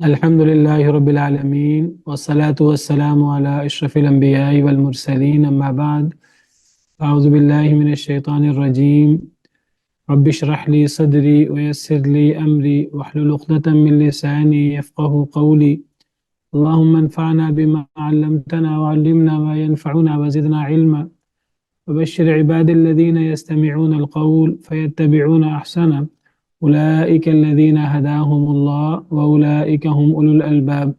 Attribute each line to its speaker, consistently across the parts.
Speaker 1: الحمد لله رب العالمين والصلاة والسلام على أشرف الأنبياء والمرسلين أما بعد أعوذ بالله من الشيطان الرجيم رب اشرح لي صدري ويسر لي أمري واحلل عقدة من لساني يفقه قولي اللهم انفعنا بما علمتنا وعلمنا ما ينفعنا وزدنا علما وبشر عباد الذين يستمعون القول فيتبعون أحسنه أولئك الذين هداهم الله وأولئك هم أولو الألباب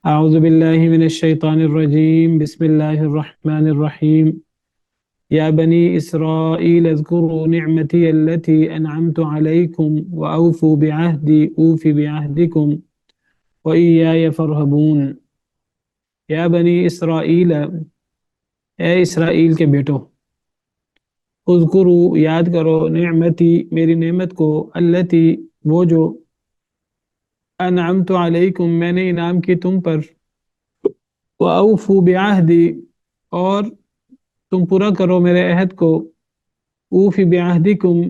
Speaker 1: أعوذ بالله من الشيطان الرجيم بسم الله الرحمن الرحيم يا بني إسرائيل اذكروا نعمتي التي أنعمت عليكم وأوفوا بعهدي أوف بعهدكم وإياي فارهبون يا بني إسرائيل اے اسرائیل کے بیٹو اذکرو یاد کرو نعمتی میری نعمت کو التی وہ جو انعمت علیکم میں نے انعام کی تم پر وَأَوْفُوا بِعَهْدِي اور تم پورا کرو میرے عہد کو اوفی بعہدکم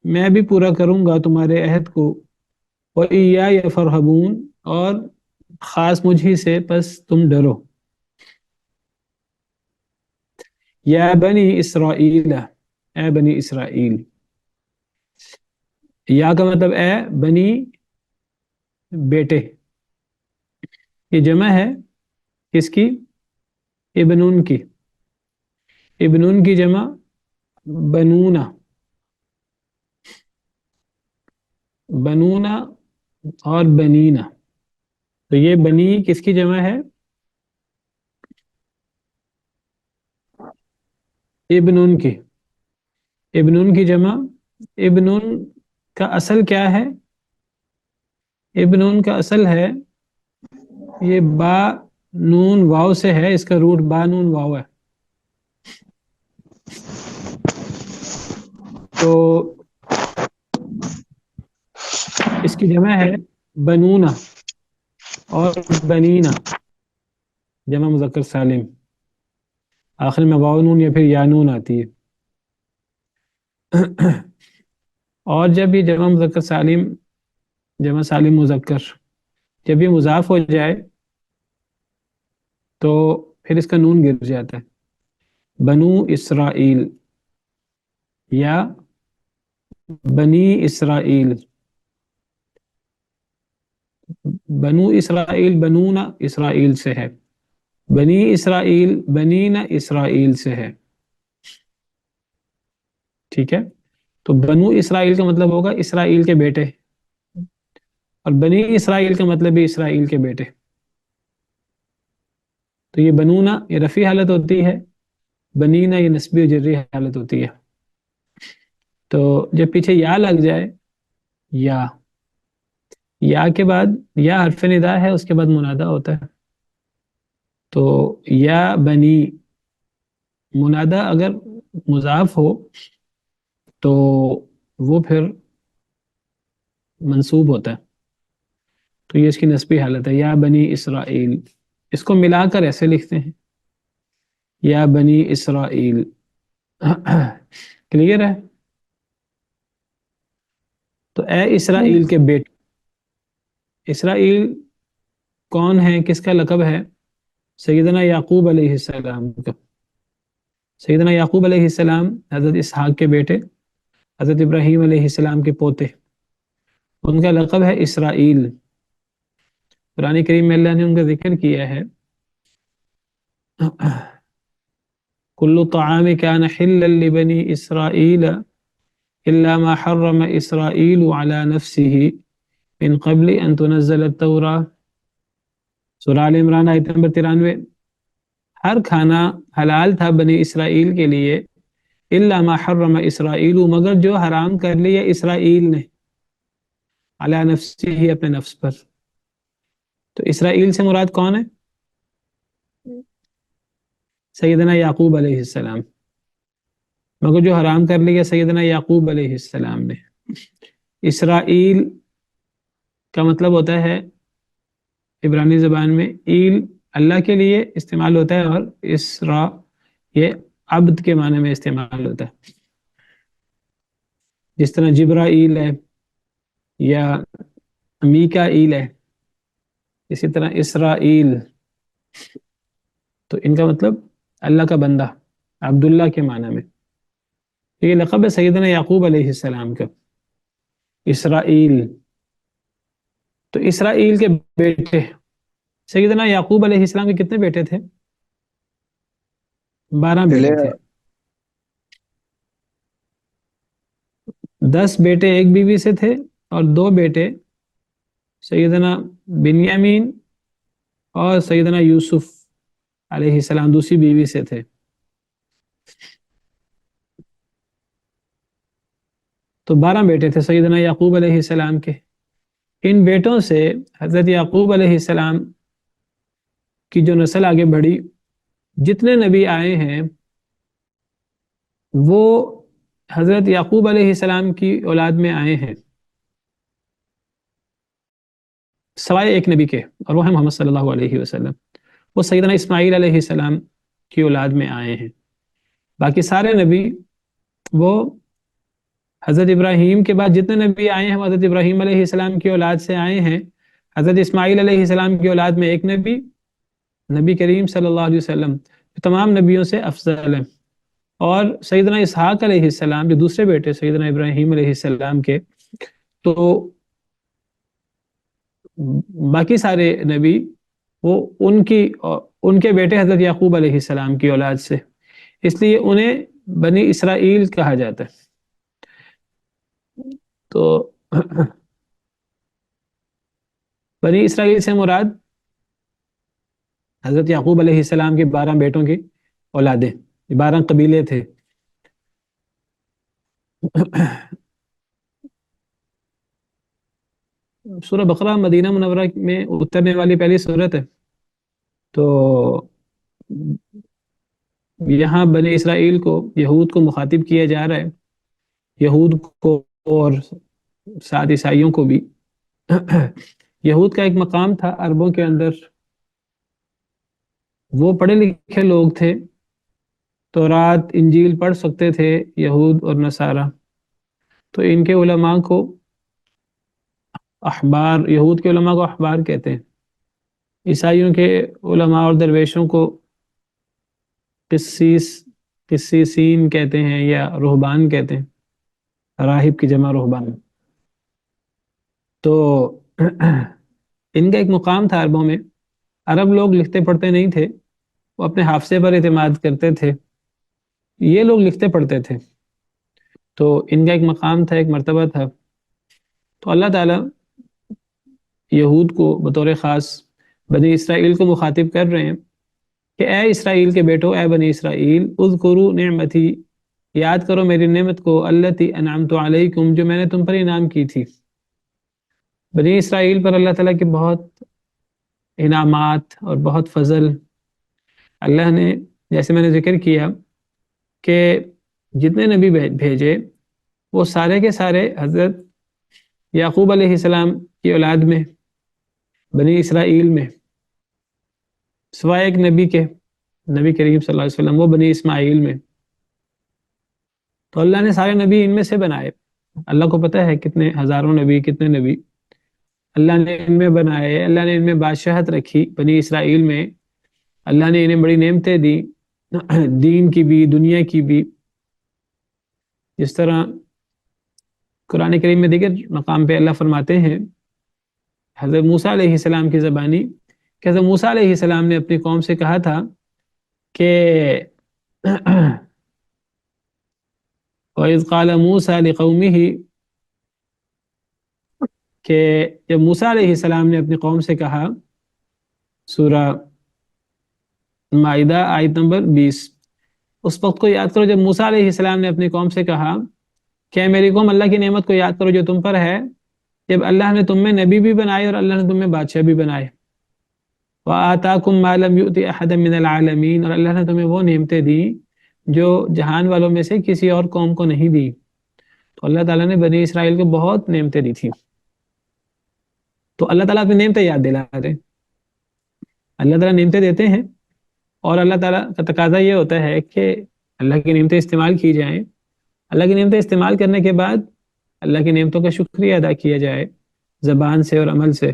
Speaker 1: میں بھی پورا کروں گا تمہارے عہد کو وَإِيَّايَ فَارْهَبُونَ اور خاص مجھ ہی سے پس تم ڈرو یا بنی اسرائیل اے بنی اسرائیل یا کا مطلب اے بنی بیٹے یہ جمع ہے کس کی ابنون کی ابنون کی جمع بنونا بنونا اور بنینا تو یہ بنی کس کی جمع ہے ابنون کی ابنون کی جمع ابنون کا اصل کیا ہے ابنون کا اصل ہے یہ با نون واو سے ہے اس کا روٹ با نون واو ہے تو اس کی جمع ہے بنونا اور بنینا جمع مذکر سالم آخر میں واو نون یا پھر یا نون آتی ہے اور جب یہ جمع مذکر سالم جمع سالم مذکر جب یہ مضاف ہو جائے تو پھر اس کا نون گر جاتا ہے بنو اسرائیل یا بنی اسرائیل بنو اسرائیل بنونا اسرائیل سے ہے بنی اسرائیل بنینا اسرائیل سے ہے ٹھیک ہے تو بنو اسرائیل کا مطلب ہوگا اسرائیل کے بیٹے اور بنی اسرائیل کا مطلب بھی اسرائیل کے بیٹے تو یہ بنونا یہ رفعی حالت ہوتی ہے بنینا یہ نسبی و جری حالت ہوتی ہے تو جب پیچھے یا لگ جائے یا کے بعد یا حرف ندا ہے اس کے بعد منادہ ہوتا ہے تو یا بنی منادہ اگر مضاف ہو تو وہ پھر منصوب ہوتا ہے تو یہ اس کی نسبی حالت ہے یا بنی اسرائیل اس کو ملا کر ایسے لکھتے ہیں یا بنی اسرائیل کلیئر ہے تو اے اسرائیل کے بیٹے اسرائیل کون ہے کس کا لقب ہے سیدنا یعقوب علیہ السلام کا سیدنا یعقوب علیہ السلام حضرت اسحاق کے بیٹے حضرت ابراہیم علیہ السلام کے پوتے ان کا لقب ہے اسرائیل قرآن کریم میں اللہ نے ان کا ذکر کیا ہے کل طعام کان حلا لبنی اسرائیل الا ما حرم اسرائیل على نفسه من قبل ان تنزل التوراة سورہ آل عمران آیت نمبر 93 ہر کھانا حلال تھا بنی اسرائیل کے لیے الا ما حرم اسرائیل مگر جو حرام کر لیا اسرائیل نے علی نفسه اپنے نفس پر تو اسرائیل سے مراد کون ہے سیدنا یعقوب علیہ السلام مگر جو حرام کر لیا سیدنا یعقوب علیہ السلام نے اسرائیل کا مطلب ہوتا ہے عبرانی زبان میں ایل اللہ کے لیے استعمال ہوتا ہے اور اسرا یہ عبد کے معنی میں استعمال ہوتا ہے جس طرح جبرائیل ہے یا میکائیل ہے اسی طرح اسرائیل، تو ان کا مطلب اللہ کا بندہ، عبداللہ کے معنی میں. یہ لقب ہے سیدنا یعقوب علیہ السلام کا، اسرائیل. تو اسرائیل کے بیٹے، سیدنا یعقوب علیہ السلام کے کتنے بیٹے تھے؟ 12 بیٹے تھے. 10 بیٹے ایک بیوی سے تھے، اور 2 بیٹے سیدنا بنیامین اور سیدنا یوسف علیہ السلام دوسری بیوی سے تھے. تو 12 بیٹے تھے سیدنا یعقوب علیہ السلام کے. ان بیٹوں سے حضرت یعقوب علیہ السلام کی جو نسل آگے بڑھی، جتنے نبی آئے ہیں وہ حضرت یعقوب علیہ السلام کی اولاد میں آئے ہیں، سوائے ایک نبی کے، اور وہ ہے محمد صلی اللہ علیہ وسلم. وہ سیدنا اسماعیل علیہ السلام کی اولاد میں آئے ہیں. باقی سارے نبی وہ حضرت ابراہیم کے بعد جتنے نبی آئے ہیں وہ حضرت ابراہیم علیہ السلام کی اولاد سے آئے ہیں. حضرت اسماعیل علیہ السلام کی اولاد میں ایک نبی، نبی کریم صلی اللہ علیہ وسلم تمام نبیوں سے افضل ہے. اور سیدنا اسحاق علیہ السلام جو دوسرے بیٹے سیدنا ابراہیم علیہ السلام کے، تو باقی سارے نبی وہ ان کے بیٹے حضرت یعقوب علیہ السلام کی اولاد سے، اس لیے انہیں بنی اسرائیل کہا جاتا ہے. تو بنی اسرائیل سے مراد حضرت یعقوب علیہ السلام کے 12 بیٹوں کی اولادیں، 12 قبیلے تھے. سورہ بقرہ مدینہ منورہ میں اترنے والی پہلی سورت ہے. تو یہاں بنی اسرائیل کو، یہود کو مخاطب کیا جا رہا ہے، یہود کو اور ساتھ عیسائیوں کو بھی. یہود کا ایک مقام تھا عربوں کے اندر، وہ پڑھے لکھے لوگ تھے، تورات انجیل پڑھ سکتے تھے یہود اور نصارہ. تو ان کے علماء کو احبار، یہود کے علماء کو احبار کہتے ہیں، عیسائیوں کے علماء اور درویشوں کو قسیسین کہتے ہیں یا رہبان کہتے ہیں، راہب کی جمع رہبان. تو ان کا ایک مقام تھا عربوں میں. عرب لوگ لکھتے پڑھتے نہیں تھے، وہ اپنے حافظے پر اعتماد کرتے تھے. یہ لوگ لکھتے پڑھتے تھے، تو ان کا ایک مقام تھا، ایک مرتبہ تھا. تو اللہ تعالیٰ یہود کو بطور خاص بنی اسرائیل کو مخاطب کر رہے ہیں کہ اے اسرائیل کے بیٹو، اے بنی اسرائیل، اذکروا نعمتی، یاد کرو میری نعمت کو، التی انعمت علیکم، جو میں نے تم پر انعام کی تھی. بنی اسرائیل پر اللہ تعالیٰ کے بہت انعامات اور بہت فضل. اللہ نے، جیسے میں نے ذکر کیا کہ جتنے نبی بھیجے وہ سارے کے سارے حضرت یعقوب علیہ السلام کی اولاد میں، بنی اسرائیل میں، سوائے ایک نبی کے، نبی کریم صلی اللہ علیہ وسلم، وہ بنی اسماعیل میں. تو اللہ نے سارے نبی ان میں سے بنائے. اللہ کو پتہ ہے کتنے ہزاروں نبی، کتنے نبی اللہ نے ان میں بنائے. اللہ نے ان میں بادشاہت رکھی بنی اسرائیل میں. اللہ نے انہیں بڑی نعمتیں دی، دین کی بھی دنیا کی بھی. جس طرح قرآن کریم میں دیگر مقام پہ اللہ فرماتے ہیں حضرت موسیٰ علیہ السلام کی زبانی کہ حضرت موسیٰ علیہ السلام نے اپنی قوم سے کہا تھا کہ وَإِذْ قَالَ مُوسَىٰ لِقَوْمِهِ، کہ جب موسیٰ علیہ السلام نے اپنی قوم سے کہا، سورہ مائدہ آیت نمبر 20، اس وقت کو یاد کرو جب موسیٰ علیہ السلام نے اپنی قوم سے کہا کہ میری قوم اللہ کی نعمت کو یاد کرو جو تم پر ہے، جب اللہ نے تم میں نبی بھی بنائے اور اللہ نے تم میں بادشاہ بھی بنائے. وَآتَاكُمْ مَا لَمْ يُؤْتِ أَحَدًا مِنَ الْعَالَمِينَ، اور اللہ نے تمہیں وہ نعمتیں دی جو جہان والوں میں سے کسی اور قوم کو نہیں دی. تو اللہ تعالیٰ نے بنی اسرائیل کو بہت نعمتیں دی تھیں. تو اللہ تعالیٰ اپنی نعمتیں یاد دلا رہے ہیں. اللہ تعالیٰ نعمتیں دیتے ہیں، اور اللہ تعالیٰ کا تقاضا یہ ہوتا ہے کہ اللہ کی نعمتیں استعمال کی جائیں. اللہ کی نعمتیں استعمال کرنے کے بعد اللہ کی نعمتوں کا شکریہ ادا کیا جائے زبان سے اور عمل سے.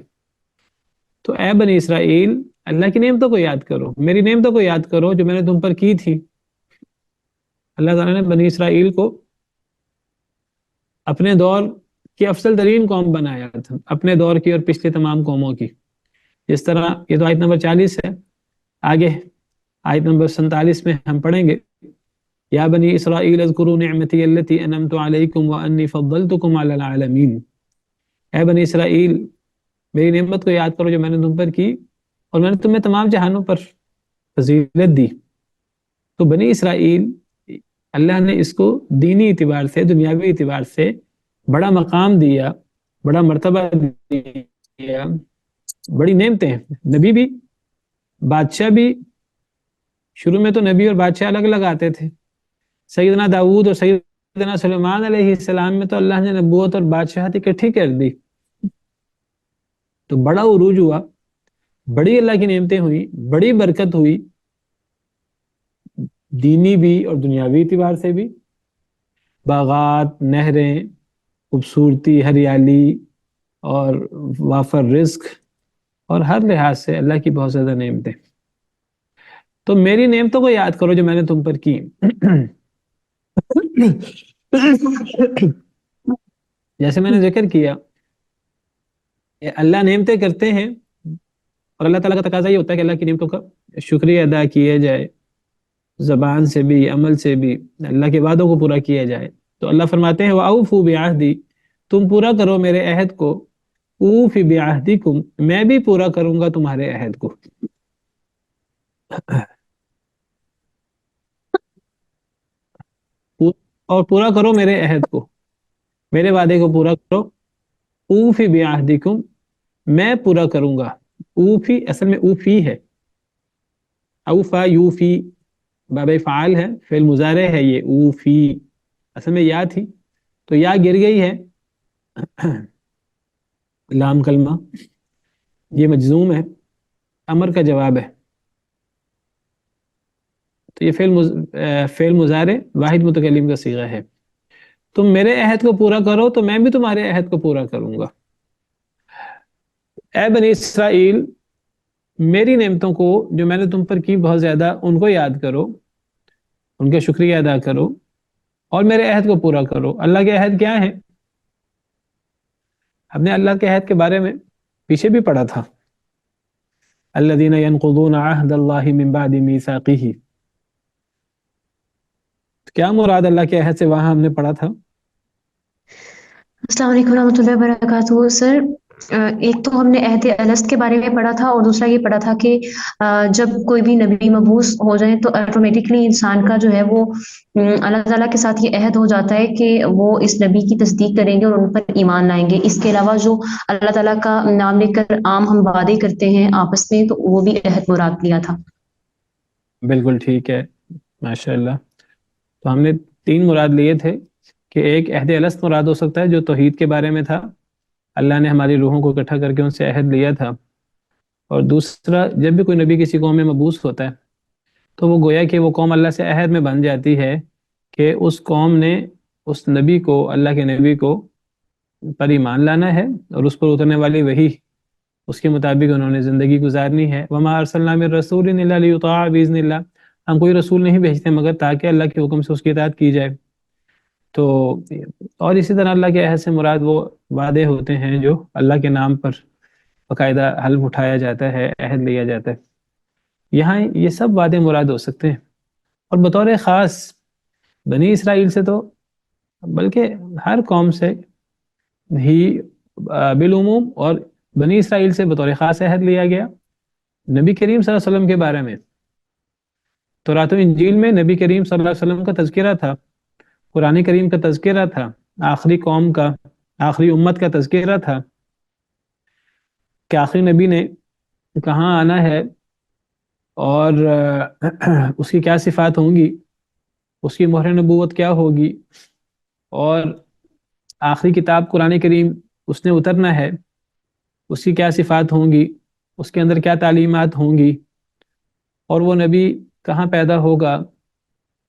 Speaker 1: تو اے بنی اسرائیل اللہ کی نعمتوں کو یاد کرو، میری نعمتوں کو یاد کرو جو میں نے تم پر کی تھی۔ اللہ تعالیٰ نے بنی اسرائیل کو اپنے دور کی افضل ترین قوم بنایا تھا، اپنے دور کی اور پچھلے تمام قوموں کی۔ جس طرح یہ تو آیت نمبر 40 ہے، آگے آیت نمبر 47 میں ہم پڑھیں گے، یا بنی اسرائیل اذکروا نعمتی التی انعمت علیکم وانی فضلتکم علی العالمین۔ اے بنی اسرائیل میری نعمت کو یاد کرو جو میں نے تم پر کی اور میں نے تمہیں تمام جہانوں پر فضیلت دی۔ تو بنی اسرائیل اللہ نے اس کو دینی اعتبار سے، دنیاوی اعتبار سے بڑا مقام دیا، بڑا مرتبہ دیا، بڑی نعمتیں ہیں۔ نبی بھی، بادشاہ بھی، شروع میں تو نبی اور بادشاہ الگ الگ آتے تھے۔ سیدنا داؤد اور سیدنا سلیمان علیہ السلام میں تو اللہ نے نبوت اور بادشاہت اکٹھی کر دی، تو بڑا عروج ہوا، بڑی اللہ کی نعمتیں ہوئی، بڑی برکت ہوئی، دینی بھی اور دنیاوی اعتبار سے بھی۔ باغات، نہریں، خوبصورتی، ہریالی اور وافر رزق، اور ہر لحاظ سے اللہ کی بہت زیادہ نعمتیں۔ تو میری نعمتوں کو یاد کرو جو میں نے تم پر کی۔ جیسے میں نے ذکر کیا اللہ نعمتیں کرتے ہیں، اور اللہ تعالیٰ کا تقاضا یہ ہوتا ہے کہ اللہ کی نعمتوں کا شکریہ ادا کیا جائے، زبان سے بھی، عمل سے بھی، اللہ کے وعدوں کو پورا کیا جائے۔ تو اللہ فرماتے ہیں وَأَوْفُوا بِعَهْدِي، تم پورا کرو میرے عہد کو، اوف بعہدکم، میں بھی پورا کروں گا تمہارے عہد کو۔ اور پورا کرو میرے عہد کو، میرے وعدے کو پورا کرو۔ اوف بعہدکم، میں پورا کروں گا۔ اوفی اصل میں اوفی ہے، اوفا یوفی باب فعال ہے، فعل مضارع ہے یہ اوفی، اصل میں یا تھی تو یا گر گئی ہے، لام کلمہ یہ مجزوم ہے، امر کا جواب ہے، تو یہ فعل مضارع واحد متکلم کا صیغہ ہے۔ تم میرے عہد کو پورا کرو تو میں بھی تمہارے عہد کو پورا کروں گا۔ اے بنی اسرائیل میری نعمتوں کو جو میں نے تم پر کی بہت زیادہ، ان کو یاد کرو، ان کا شکریہ ادا کرو، اور میرے عہد کو پورا کرو۔ اللہ کے عہد کیا ہے؟ ہم نے اللہ کے عہد کے بارے میں پیچھے بھی پڑھا تھا، الذین ینقضون عہد اللہ من بعد میثاقہ، کیا مراد اللہ کے عہد سے وہاں ہم نے پڑھا تھا؟
Speaker 2: السلام علیکم ورحمۃ اللہ وبرکاتہ۔ سر ایک تو ہم نے عہد الست کے بارے میں پڑھا تھا، اور دوسرا یہ پڑھا تھا کہ جب کوئی بھی نبی مبعوث ہو جائے تو آٹومیٹکلی انسان کا جو ہے وہ اللہ تعالیٰ کے ساتھ یہ عہد ہو جاتا ہے کہ وہ اس نبی کی تصدیق کریں گے اور ان پر ایمان لائیں گے۔ اس کے علاوہ جو اللہ تعالیٰ کا نام لے کر عام ہم وعدے کرتے ہیں آپس میں، تو وہ بھی عہد مراد لیا تھا۔
Speaker 1: بالکل ٹھیک ہے، ماشاء اللہ۔ تو ہم نے 3 مراد لیے تھے کہ ایک عہد الست مراد ہو سکتا ہے جو توحید کے بارے میں تھا، اللہ نے ہماری روحوں کو اکٹھا کر کے ان سے عہد لیا تھا، اور دوسرا جب بھی کوئی نبی کسی قوم میں مبعوث ہوتا ہے تو وہ گویا کہ وہ قوم اللہ سے عہد میں بن جاتی ہے کہ اس قوم نے اس نبی کو، اللہ کے نبی کو پر ایمان لانا ہے، اور اس پر اترنے والی وحی اس کے مطابق انہوں نے زندگی گزارنی ہے۔ وما ارسلنا من رسول الا لیطاع باذن اللہ، ہم کوئی رسول نہیں بھیجتے مگر تاکہ اللہ کے حکم سے اس کی اطاعت کی جائے۔ تو اور اسی طرح اللہ کے عہد سے مراد وہ وعدے ہوتے ہیں جو اللہ کے نام پر باقاعدہ حلف اٹھایا جاتا ہے، عہد لیا جاتا ہے۔ یہاں یہ سب وعدے مراد ہو سکتے ہیں، اور بطور خاص بنی اسرائیل سے تو بلکہ ہر قوم سے ہی بالعموم، اور بنی اسرائیل سے بطور خاص عہد لیا گیا نبی کریم صلی اللہ علیہ وسلم کے بارے میں۔ تورات و انجیل میں نبی کریم صلی اللہ علیہ وسلم کا تذکرہ تھا، قرآن کریم کا تذکرہ تھا، آخری قوم کا، آخری امت کا تذکرہ تھا کہ آخری نبی نے کہاں آنا ہے، اور اس کی کیا صفات ہوں گی، اس کی مہر نبوت کیا ہوگی، اور آخری کتاب قرآن کریم اس نے اترنا ہے، اس کی کیا صفات ہوں گی، اس کے اندر کیا تعلیمات ہوں گی، اور وہ نبی کہاں پیدا ہوگا،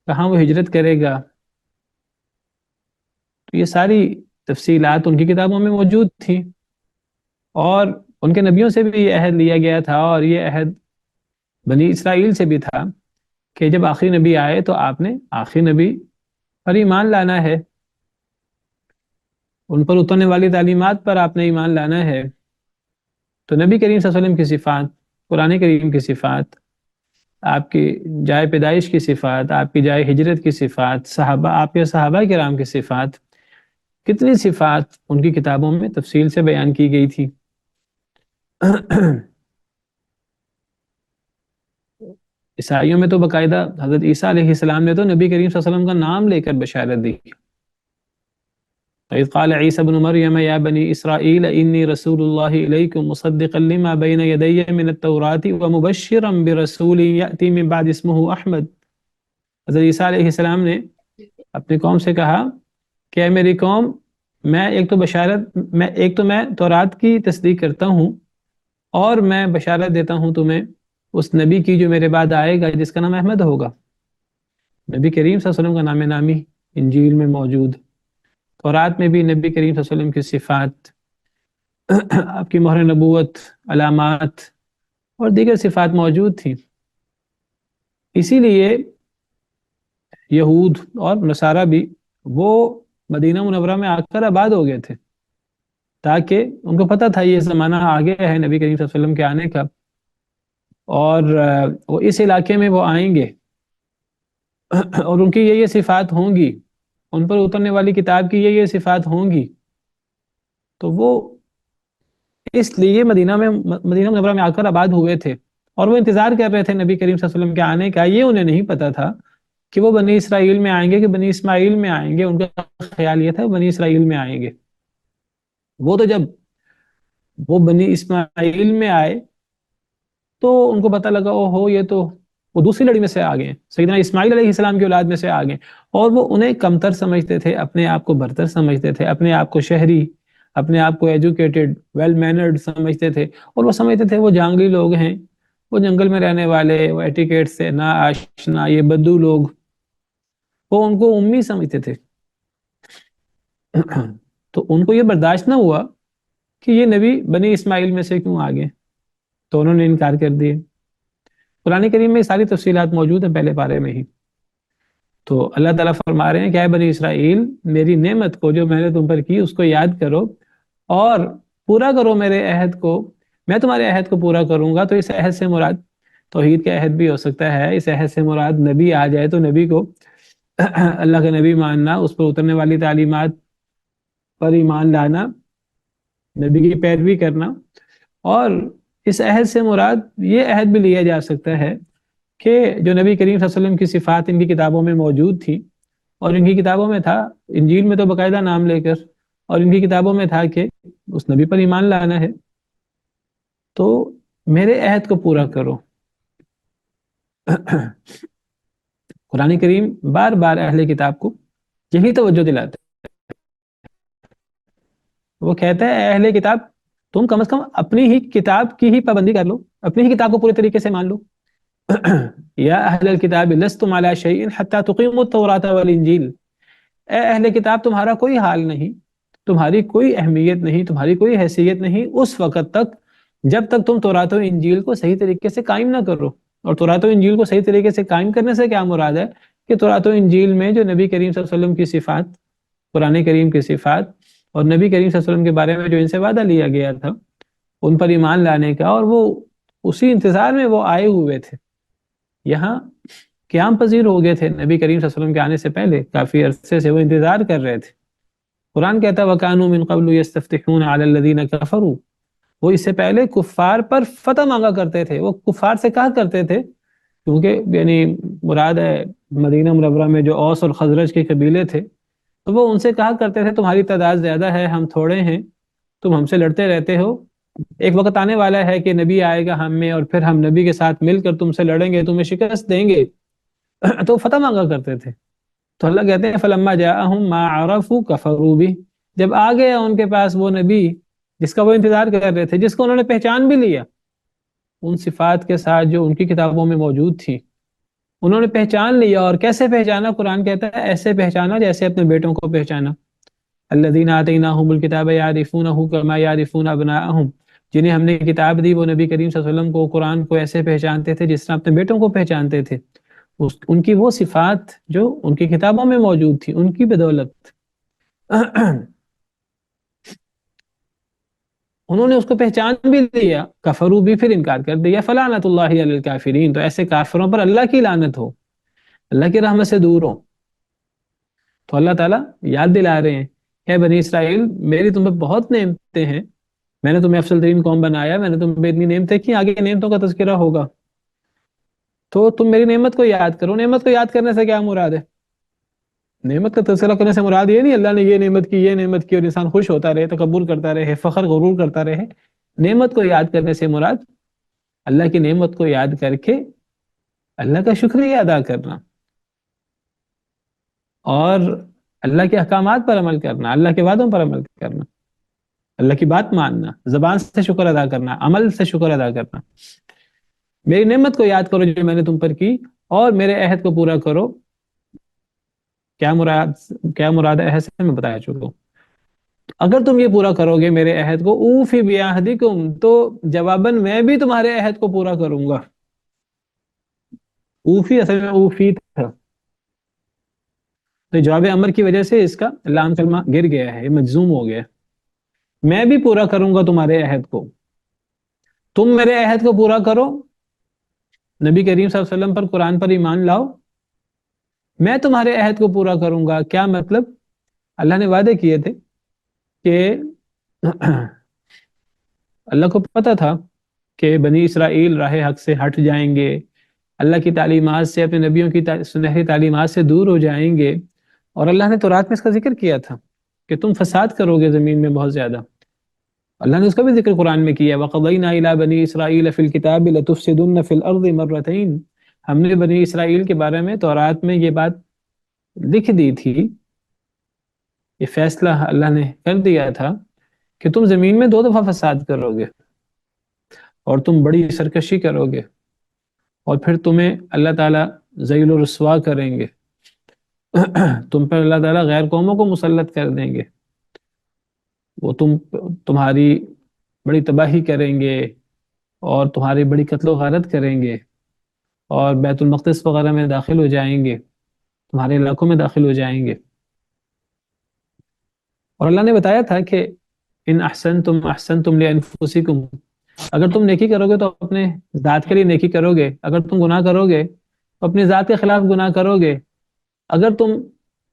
Speaker 1: کہاں وہ ہجرت کرے گا۔ تو یہ ساری تفصیلات ان کی کتابوں میں موجود تھیں، اور ان کے نبیوں سے بھی یہ عہد لیا گیا تھا، اور یہ عہد بنی اسرائیل سے بھی تھا کہ جب آخری نبی آئے تو آپ نے آخری نبی پر ایمان لانا ہے، ان پر اترنے والی تعلیمات پر آپ نے ایمان لانا ہے۔ تو نبی کریم صلی اللہ علیہ وسلم کی صفات، قرآن کریم کی صفات، آپ کی جائے پیدائش کی صفات، آپ کی جائے ہجرت کی صفات، صحابہ، آپ کے صحابہ کرام کی صفات، کتنی صفات ان کی کتابوں میں تفصیل سے بیان کی گئی تھی۔ عیسائیوں میں تو باقاعدہ حضرت عیسیٰ علیہ السلام نے تو نبی کریم صلی اللہ علیہ وسلم کا نام لے کر بشارت دی۔ وَإِذْ قَالَ عِيسَى ابْنُ مَرْيَمَ يَا بَنِي إِسْرَائِيلَ إِنِّي رَسُولُ اللَّهِ إِلَيْكُمْ مُصَدِّقًا لِمَا بَيْنَ يَدَيَّ مِنَ التَّوْرَاةِ وَمُبَشِّرًا بِرَسُولٍ يَأْتِي مِن بَعْدِي اسْمُهُ أَحْمَدُ۔ حضرت عیسیٰ علیہ السلام نے اپنی قوم سے کہا کہ اے میری قوم، ایک تو میں تورات کی تصدیق کرتا ہوں، اور میں بشارت دیتا ہوں تمہیں اس نبی کی جو میرے بعد آئے گا، جس کا نام احمد ہوگا۔ نبی کریم صلی اللہ علیہ وسلم کا نام نامی انجیل میں موجود، تورات میں بھی نبی کریم صلی اللہ علیہ وسلم کی صفات، آپ کی مہر نبوت، علامات اور دیگر صفات موجود تھیں۔ اسی لیے یہود اور نصارہ بھی وہ مدینہ منورہ میں آ کر آباد ہو گئے تھے، تاکہ ان کو پتہ تھا یہ زمانہ آگے ہے نبی کریم صلی اللہ علیہ وسلم کے آنے کا، اور وہ اس علاقے میں وہ آئیں گے اور ان کی یہ صفات ہوں گی، ان پر اترنے والی کتاب کی یہ صفات ہوں گی۔ تو وہ اس لیے مدینہ منورہ میں آ کر آباد ہوئے تھے، اور وہ انتظار کر رہے تھے نبی کریم صلی اللہ علیہ وسلم کے آنے کا۔ یہ انہیں نہیں پتہ تھا کہ وہ بنی اسرائیل میں آئیں گے کہ بنی اسماعیل میں آئیں گے، ان کا خیال یہ تھا بنی اسرائیل میں آئیں گے۔ وہ تو جب وہ بنی اسماعیل میں آئے تو ان کو پتہ لگا یہ تو وہ دوسری لڑی میں سے آ گئے، سیدنا اسماعیل علیہ السلام کی اولاد میں سے آ گئے، اور وہ انہیں کمتر سمجھتے تھے، اپنے آپ کو برتر سمجھتے تھے، اپنے آپ کو شہری، اپنے آپ کو ایجوکیٹڈ، ویل مینرڈ سمجھتے تھے، اور وہ سمجھتے تھے وہ جانگلی لوگ ہیں، وہ جنگل میں رہنے والے، وہ ایٹیکیٹ سے نا آشنا، یہ بدو لوگ، وہ ان کو امی سمجھتے تھے۔ تو ان کو یہ برداشت نہ ہوا کہ یہ نبی بنی اسماعیل میں سے کیوں آ گئے، تو انہوں نے انکار کر دیے۔ قرآن کریم میں ساری تفصیلات موجود ہیں پہلے پارے میں ہی۔ تو اللہ تعالیٰ فرما رہے ہیں کہ اے بنی اسرائیل، میری نعمت کو جو میں نے تم پر کی اس کو یاد کرو اور پورا کرو میرے عہد کو، میں تمہارے عہد کو پورا کروں گا۔ تو اس عہد سے مراد توحید کا عہد بھی ہو سکتا ہے، اس عہد سے مراد نبی آ جائے تو نبی کو اللہ کا نبی ماننا، اس پر اترنے والی تعلیمات پر ایمان لانا، نبی کی پیروی کرنا، اور اس عہد سے مراد یہ عہد بھی لیا جا سکتا ہے کہ جو نبی کریم صلی اللہ علیہ وسلم کی صفات ان کی کتابوں میں موجود تھی، اور ان کی کتابوں میں تھا، انجیل میں تو باقاعدہ نام لے کر، اور ان کی کتابوں میں تھا کہ اس نبی پر ایمان لانا ہے، تو میرے عہد کو پورا کرو۔ قرآن کریم بار بار اہل کتاب کو یہی توجہ دلاتے، وہ کہتا ہے اے اہل کتاب، تم کم از کم اپنی ہی کتاب کی ہی پابندی کر لو، اپنی ہی کتاب کو پورے طریقے سے مان لو۔ یا اہل الکتاب لستم علی شیء حتی تقیموا التوراۃ والانجیل، اے اہل کتاب تمہارا کوئی حال نہیں، تمہاری کوئی اہمیت نہیں، تمہاری کوئی حیثیت نہیں اس وقت تک جب تک تم تورات و انجیل کو صحیح طریقے سے قائم نہ کرو۔ اور تورات و انجیل کو صحیح طریقے سے قائم کرنے سے کیا مراد ہے کہ تورات و انجیل میں جو نبی کریم صلی اللہ علیہ وسلم کی صفات، قرآن کریم کی صفات، اور نبی کریم صلی اللہ علیہ وسلم کے بارے میں جو ان سے وعدہ لیا گیا تھا ان پر ایمان لانے کا، اور وہ اسی انتظار میں وہ آئے ہوئے تھے، یہاں قیام پذیر ہو گئے تھے نبی کریم صلی اللہ علیہ وسلم کے آنے سے پہلے، کافی عرصے سے وہ انتظار کر رہے تھے۔ قرآن کہتا ہے وَكَانُوا مِن قَبْلُ يَسْتَفْتِحُونَ عَلَى الَّذِينَ كَفَرُوا، وہ اس سے پہلے کفار پر فتح مانگا کرتے تھے، وہ کفار سے کہا کرتے تھے، کیونکہ یعنی مراد ہے مدینہ منورہ میں جو اوس اور خزرج کے قبیلے تھے، تو وہ ان سے کہا کرتے تھے تمہاری تعداد زیادہ ہے، ہم تھوڑے ہیں، تم ہم سے لڑتے رہتے ہو، ایک وقت آنے والا ہے کہ نبی آئے گا ہم میں، اور پھر ہم نبی کے ساتھ مل کر تم سے لڑیں گے، تمہیں شکست دیں گے، تو فتح مانگا کرتے تھے۔ تو اللہ کہتے ہیں فَلَمَّا جَاءَهُم مَّا عَرَفُوا كَفَرُوا بِهِ، جب آ گیا ان کے پاس وہ نبی جس کا وہ انتظار کر رہے تھے، جس کو انہوں نے پہچان بھی لیا ان صفات کے ساتھ جو ان کی کتابوں میں موجود تھی، انہوں نے پہچان لیا۔ اور کیسے پہچانا؟ قرآن کہتا ہے ایسے پہچانا جیسے اپنے بیٹوں کو پہچانا۔ الذین آتیناہم الکتاب یعرفونہ کما یعرفون ابناءہم، جنہیں ہم نے کتاب دی وہ نبی کریم صلی اللہ علیہ وسلم کو، قرآن کو ایسے پہچانتے تھے جس طرح اپنے بیٹوں کو پہچانتے تھے. ان کی وہ صفات جو ان کی کتابوں میں موجود تھی، ان کی بدولت انہوں نے اس کو پہچان بھی لیا، کفرو بھی، پھر انکار کر دیا. فلعنۃ اللہ علی الکافرین، تو ایسے کافروں پر اللہ کی لعنت ہو، اللہ کی رحمت سے دور ہو. تو اللہ تعالیٰ یاد دلا رہے ہیں کہ بنی اسرائیل میری تم پہ بہت نعمتیں ہیں، میں نے تمہیں افضل ترین قوم بنایا، میں نے تم پہ اتنی نعمتیں کی، آگے نعمتوں کا تذکرہ ہوگا. تو تم میری نعمت کو یاد کرو. نعمت کو یاد کرنے سے کیا مراد ہے؟ نعمت کا تذکرہ کرنے سے مراد یہ نہیں اللہ نے یہ نعمت کی، یہ نعمت کی، اور انسان خوش ہوتا رہے، تکبر کرتا رہے، فخر غرور کرتا رہے. نعمت کو یاد کرنے سے مراد اللہ کی نعمت کو یاد کر کے اللہ کا شکریہ ادا کرنا، اور اللہ کے احکامات پر عمل کرنا، اللہ کے وعدوں پر عمل کرنا، اللہ کی بات ماننا، زبان سے شکر ادا کرنا، عمل سے شکر ادا کرنا. میری نعمت کو یاد کرو جو میں نے تم پر کی، اور میرے عہد کو پورا کرو. کیا مراد عہد سے میں بتایا چکا ہوں. اگر تم یہ پورا کرو گے میرے عہد کو، اوفی بعہدکم، تو جواباً میں بھی تمہارے عہد کو پورا کروں گا. اوفی اصل میں اوفی تھا، تو جواب امر کی وجہ سے اس کا لام کلمہ گر گیا ہے، مجزوم ہو گیا. میں بھی پورا کروں گا تمہارے عہد کو، تم میرے عہد کو پورا کرو، نبی کریم صلی اللہ علیہ وسلم پر، قرآن پر ایمان لاؤ، میں تمہارے عہد کو پورا کروں گا. کیا مطلب؟ اللہ نے وعدے کیے تھے کہ اللہ کو پتا تھا کہ بنی اسرائیل راہ حق سے ہٹ جائیں گے، اللہ کی تعلیمات سے، اپنے نبیوں کی سنہری تعلیمات سے دور ہو جائیں گے. اور اللہ نے تورات میں اس کا ذکر کیا تھا کہ تم فساد کرو گے زمین میں بہت زیادہ. اللہ نے اس کا بھی ذکر قرآن میں کیا، وَقَضَيْنَا إِلَىٰ بَنِي إِسْرَائِيلَ فِي الْكِتَابِ لَتُفْسِدُنَّ فِي الْأَرْضِ مَرَّتَيْنِ. ہم نے بنی اسرائیل کے بارے میں تورات میں یہ بات لکھ دی تھی، یہ فیصلہ اللہ نے کر دیا تھا کہ تم زمین میں 2 دفعہ فساد کرو گے، اور تم بڑی سرکشی کرو گے، اور پھر تمہیں اللہ تعالیٰ ذلیل و رسوا کریں گے. تم پر اللہ تعالیٰ غیر قوموں کو مسلط کر دیں گے، وہ تمہاری بڑی تباہی کریں گے، اور تمہاری بڑی قتل و غارت کریں گے، اور بیت المقدس وغیرہ میں داخل ہو جائیں گے، تمہارے علاقوں میں داخل ہو جائیں گے. اور اللہ نے بتایا تھا کہ ان احسنتم احسنتم لانفسکم، اگر تم نیکی کرو گے تو اپنے ذات کے لیے نیکی کرو گے، اگر تم گناہ کرو گے تو اپنی ذات کے خلاف گناہ کرو گے. اگر تم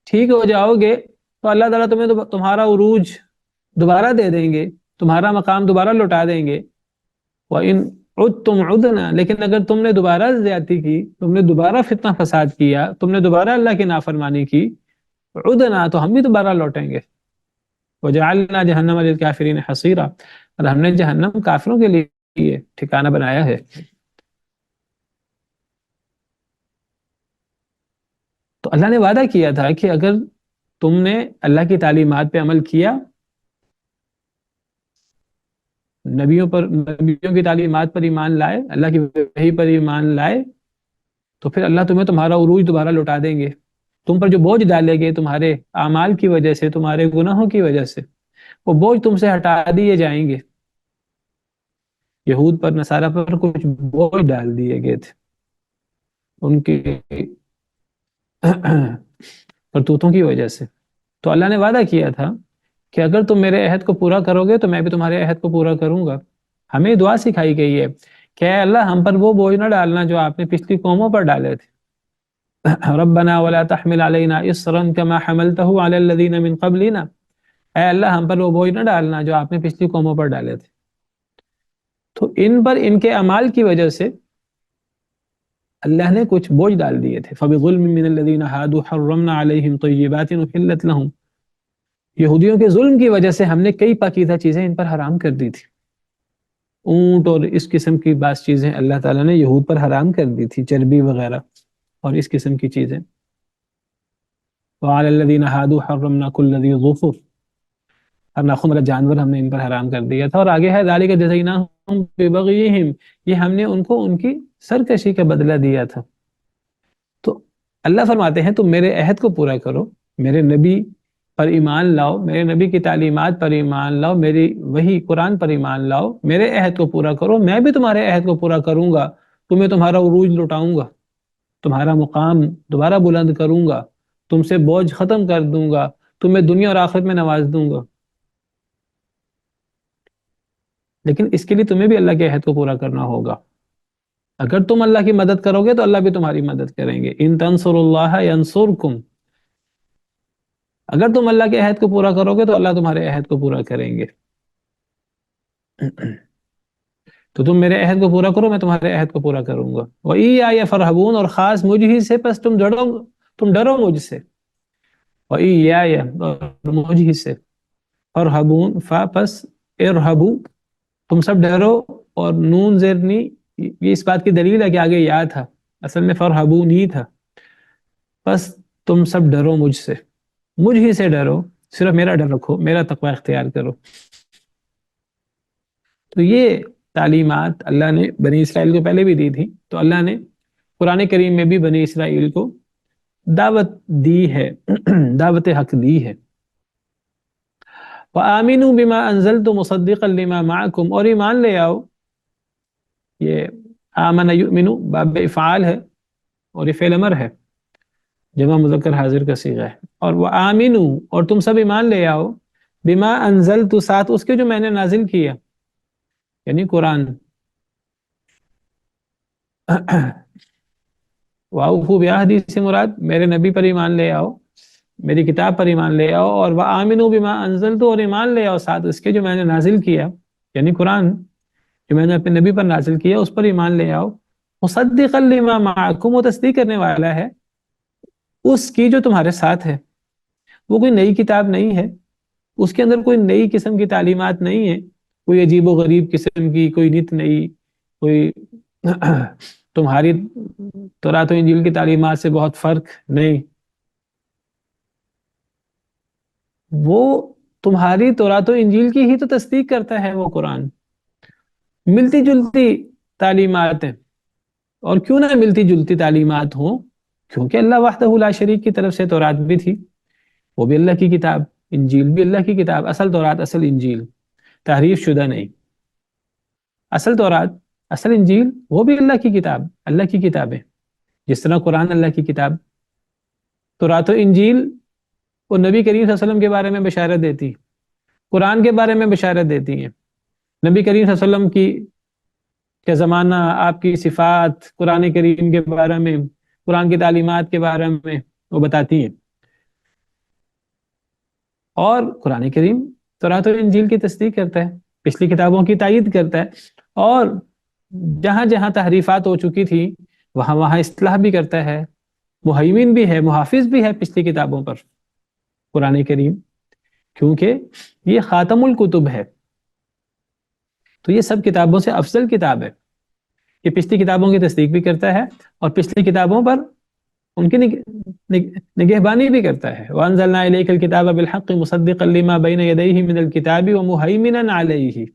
Speaker 1: ٹھیک ہو جاؤ گے تو اللہ تعالیٰ تمہیں تمہارا عروج دوبارہ دے دیں گے، تمہارا مقام دوبارہ لوٹا دیں گے. وَإِنْ عُدْتُمْ عُدْنَا، لیکن اگر تم نے دوبارہ زیادتی کی، تم نے دوبارہ فتنہ فساد کیا، تم نے دوبارہ اللہ کی نافرمانی کی، عُدْنَا، تو ہم بھی دوبارہ لوٹیں گے. وَجَعَلْنَا جَهَنَّمَ لِلْكَافِرِينَ حَصِيرًا، اور ہم نے جہنم کافروں کے لیے ٹھکانہ بنایا ہے. تو اللہ نے وعدہ کیا تھا کہ اگر تم نے اللہ کی تعلیمات پہ عمل کیا، نبیوں کی تعلیمات پر ایمان لائے، اللہ کی وحی پر ایمان لائے، تو پھر اللہ تمہیں تمہارا عروج دوبارہ لوٹا دیں گے. تم پر جو بوجھ ڈالے گئے تمہارے اعمال کی وجہ سے، تمہارے گناہوں کی وجہ سے، وہ بوجھ تم سے ہٹا دیے جائیں گے. یہود پر، نصارہ پر کچھ بوجھ ڈال دیے گئے تھے ان کی کرتوتوں کی وجہ سے. تو اللہ نے وعدہ کیا تھا کہ اگر تم میرے عہد کو پورا کرو گے تو میں بھی تمہارے عہد کو پورا کروں گا. ہمیں دعا سکھائی گئی ہے کہ اے اللہ ہم پر وہ بوجھ نہ ڈالنا جو آپ نے پچھلی قوموں پر ڈالے تھے. ربنا ولا تحمل علينا اصرا كما حملته على الذين من قبلنا، اے اللہ ہم پر وہ بوجھ نہ ڈالنا جو آپ نے پچھلی قوموں پر ڈالے تھے. تو ان پر ان کے اعمال کی وجہ سے اللہ نے کچھ بوجھ ڈال دیے تھے. فبظلم من الذين هادوا حرمنا عليهم طيبات احلت لهم، یہودیوں کے ظلم کی وجہ سے ہم نے کئی پاکیزہ چیزیں ان پر حرام کر دی تھی. اونٹ اور اس قسم کی بعض چیزیں اللہ تعالیٰ نے یہود پر حرام کر دی تھی، چربی وغیرہ اور اس قسم کی چیزیں. وعلى الذين هادوا حرمنا كل ذي ظفر، ہر ناخن والا جانور ہم نے ان پر حرام کر دیا تھا. اور آگے ہے ذالک جزیناہم ببغیہم، یہ ہم نے ان کو ان کی سرکشی کا بدلہ دیا تھا. تو اللہ فرماتے ہیں تم میرے عہد کو پورا کرو، میرے نبی پر ایمان لاؤ، میرے نبی کی تعلیمات پر ایمان لاؤ، میری وہی قرآن پر ایمان لاؤ، میرے عہد کو پورا کرو، میں بھی تمہارے عہد کو پورا کروں گا، تمہیں تمہارا عروج لٹاؤں گا، تمہارا مقام دوبارہ بلند کروں گا، تم سے بوجھ ختم کر دوں گا، تمہیں دنیا اور آخرت میں نواز دوں گا۔ لیکن اس کے لیے تمہیں بھی اللہ کے عہد کو پورا کرنا ہوگا۔ اگر تم اللہ کی مدد کرو گے تو اللہ بھی تمہاری مدد کریں گے۔ ان تنصروا اللہ ینصرکم، اگر تم اللہ کے عہد کو پورا کرو گے تو اللہ تمہارے عہد کو پورا کریں گے۔ تو تم میرے عہد کو پورا کرو، میں تمہارے عہد کو پورا کروں گا۔ وَإِيَّايَ فَارْهَبُونَ، اور خاص مجھ ہی سے پس تم ڈرو مجھ سے۔ وَإِيَّايَ، اور مجھ ہی سے، فَارْهَبُونَ، فا پس ارہبو، تم سب ڈرو، اور نون زیرنی یہ اس بات کی دلیل ہے کہ آگے یا تھا، اصل میں فَارْهَبُونِ ہی تھا۔ پس تم سب ڈرو مجھ سے، مجھ ہی سے ڈرو، صرف میرا ڈر رکھو، میرا تقوی اختیار کرو۔ تو یہ تعلیمات اللہ نے بنی اسرائیل کو پہلے بھی دی تھی، تو اللہ نے قرآن کریم میں بھی بنی اسرائیل کو دعوت دی ہے، دعوت حق دی ہے۔ وَآمِنُوا بِمَا أَنزَلْتُ مُصَدِّقًا لِمَا مَعَكُمْ، اور ایمان لے آؤ، یہ آمن یؤمنو باب افعال ہے اور یہ فعل امر ہے، جمع مذکر حاضر کا صیغہ ہے۔ اور وآمنوا، اور تم سب ایمان لے آؤ، بما انزلت، ساتھ اس کے جو میں نے نازل کیا، یعنی قرآن۔ وَأَوْفُوا بِعَہْدِی سے مراد میرے نبی پر ایمان لے آؤ، میری کتاب پر ایمان لے آؤ، اور وآمنوا بما انزلت، اور ایمان لے آؤ ساتھ اس کے جو میں نے نازل کیا، یعنی قرآن جو میں نے اپنے نبی پر نازل کیا اس پر ایمان لے آؤ۔ مصدقا لما معکم، وہ تصدیق کرنے والا ہے اس کی جو تمہارے ساتھ ہے۔ وہ کوئی نئی کتاب نہیں ہے، اس کے اندر کوئی نئی قسم کی تعلیمات نہیں ہے، کوئی عجیب و غریب قسم کی، کوئی نت نئی، کوئی تمہاری تورات و انجیل کی تعلیمات سے بہت فرق نہیں۔ وہ تمہاری تورات و انجیل کی ہی تو تصدیق کرتا ہے وہ قرآن، ملتی جلتی تعلیمات ہیں۔ اور کیوں نہ ملتی جلتی تعلیمات ہوں، کیونکہ اللہ وحدہ لا شریک کی طرف سے تورات بھی تھی، وہ بھی اللہ کی کتاب، انجیل بھی اللہ کی کتاب، اصل تورات اصل انجیل تحریف شدہ نہیں، اصل تورات اصل انجیل وہ بھی اللہ کی کتاب، اللہ کی کتابیں، جس طرح قرآن اللہ کی کتاب۔ تورات و انجیل وہ نبی کریم صلی اللہ علیہ وسلم کے بارے میں بشارت دیتی، قرآن کے بارے میں بشارت دیتی ہیں۔ نبی کریم صلی اللہ علیہ وسلم کی کیا زمانہ، آپ کی صفات، قرآن کریم کے بارے میں، قرآن کی تعلیمات کے بارے میں وہ بتاتی ہیں۔ اور قرآن کریم تورات و انجیل کی تصدیق کرتا ہے، پچھلی کتابوں کی تائید کرتا ہے، اور جہاں جہاں تحریفات ہو چکی تھی وہاں وہاں اصلاح بھی کرتا ہے، مہیمن بھی ہے، محافظ بھی ہے پچھلی کتابوں پر قرآن کریم، کیونکہ یہ خاتم الکتب ہے۔ تو یہ سب کتابوں سے افضل کتاب ہے، یہ پچھلی کتابوں کی تصدیق بھی کرتا ہے اور پچھلی کتابوں پر ان کی نگہبانی بھی کرتا ہے۔ وَأَنزَلْنَا إِلَيْكَ الْكِتَابَ بِالْحَقِّ مُصَدِّقًا لِمَا بَيْنَ يَدَيْهِ مِنَ الْكِتَابِ وَمُهَيْمِنًا عَلَيْهِ،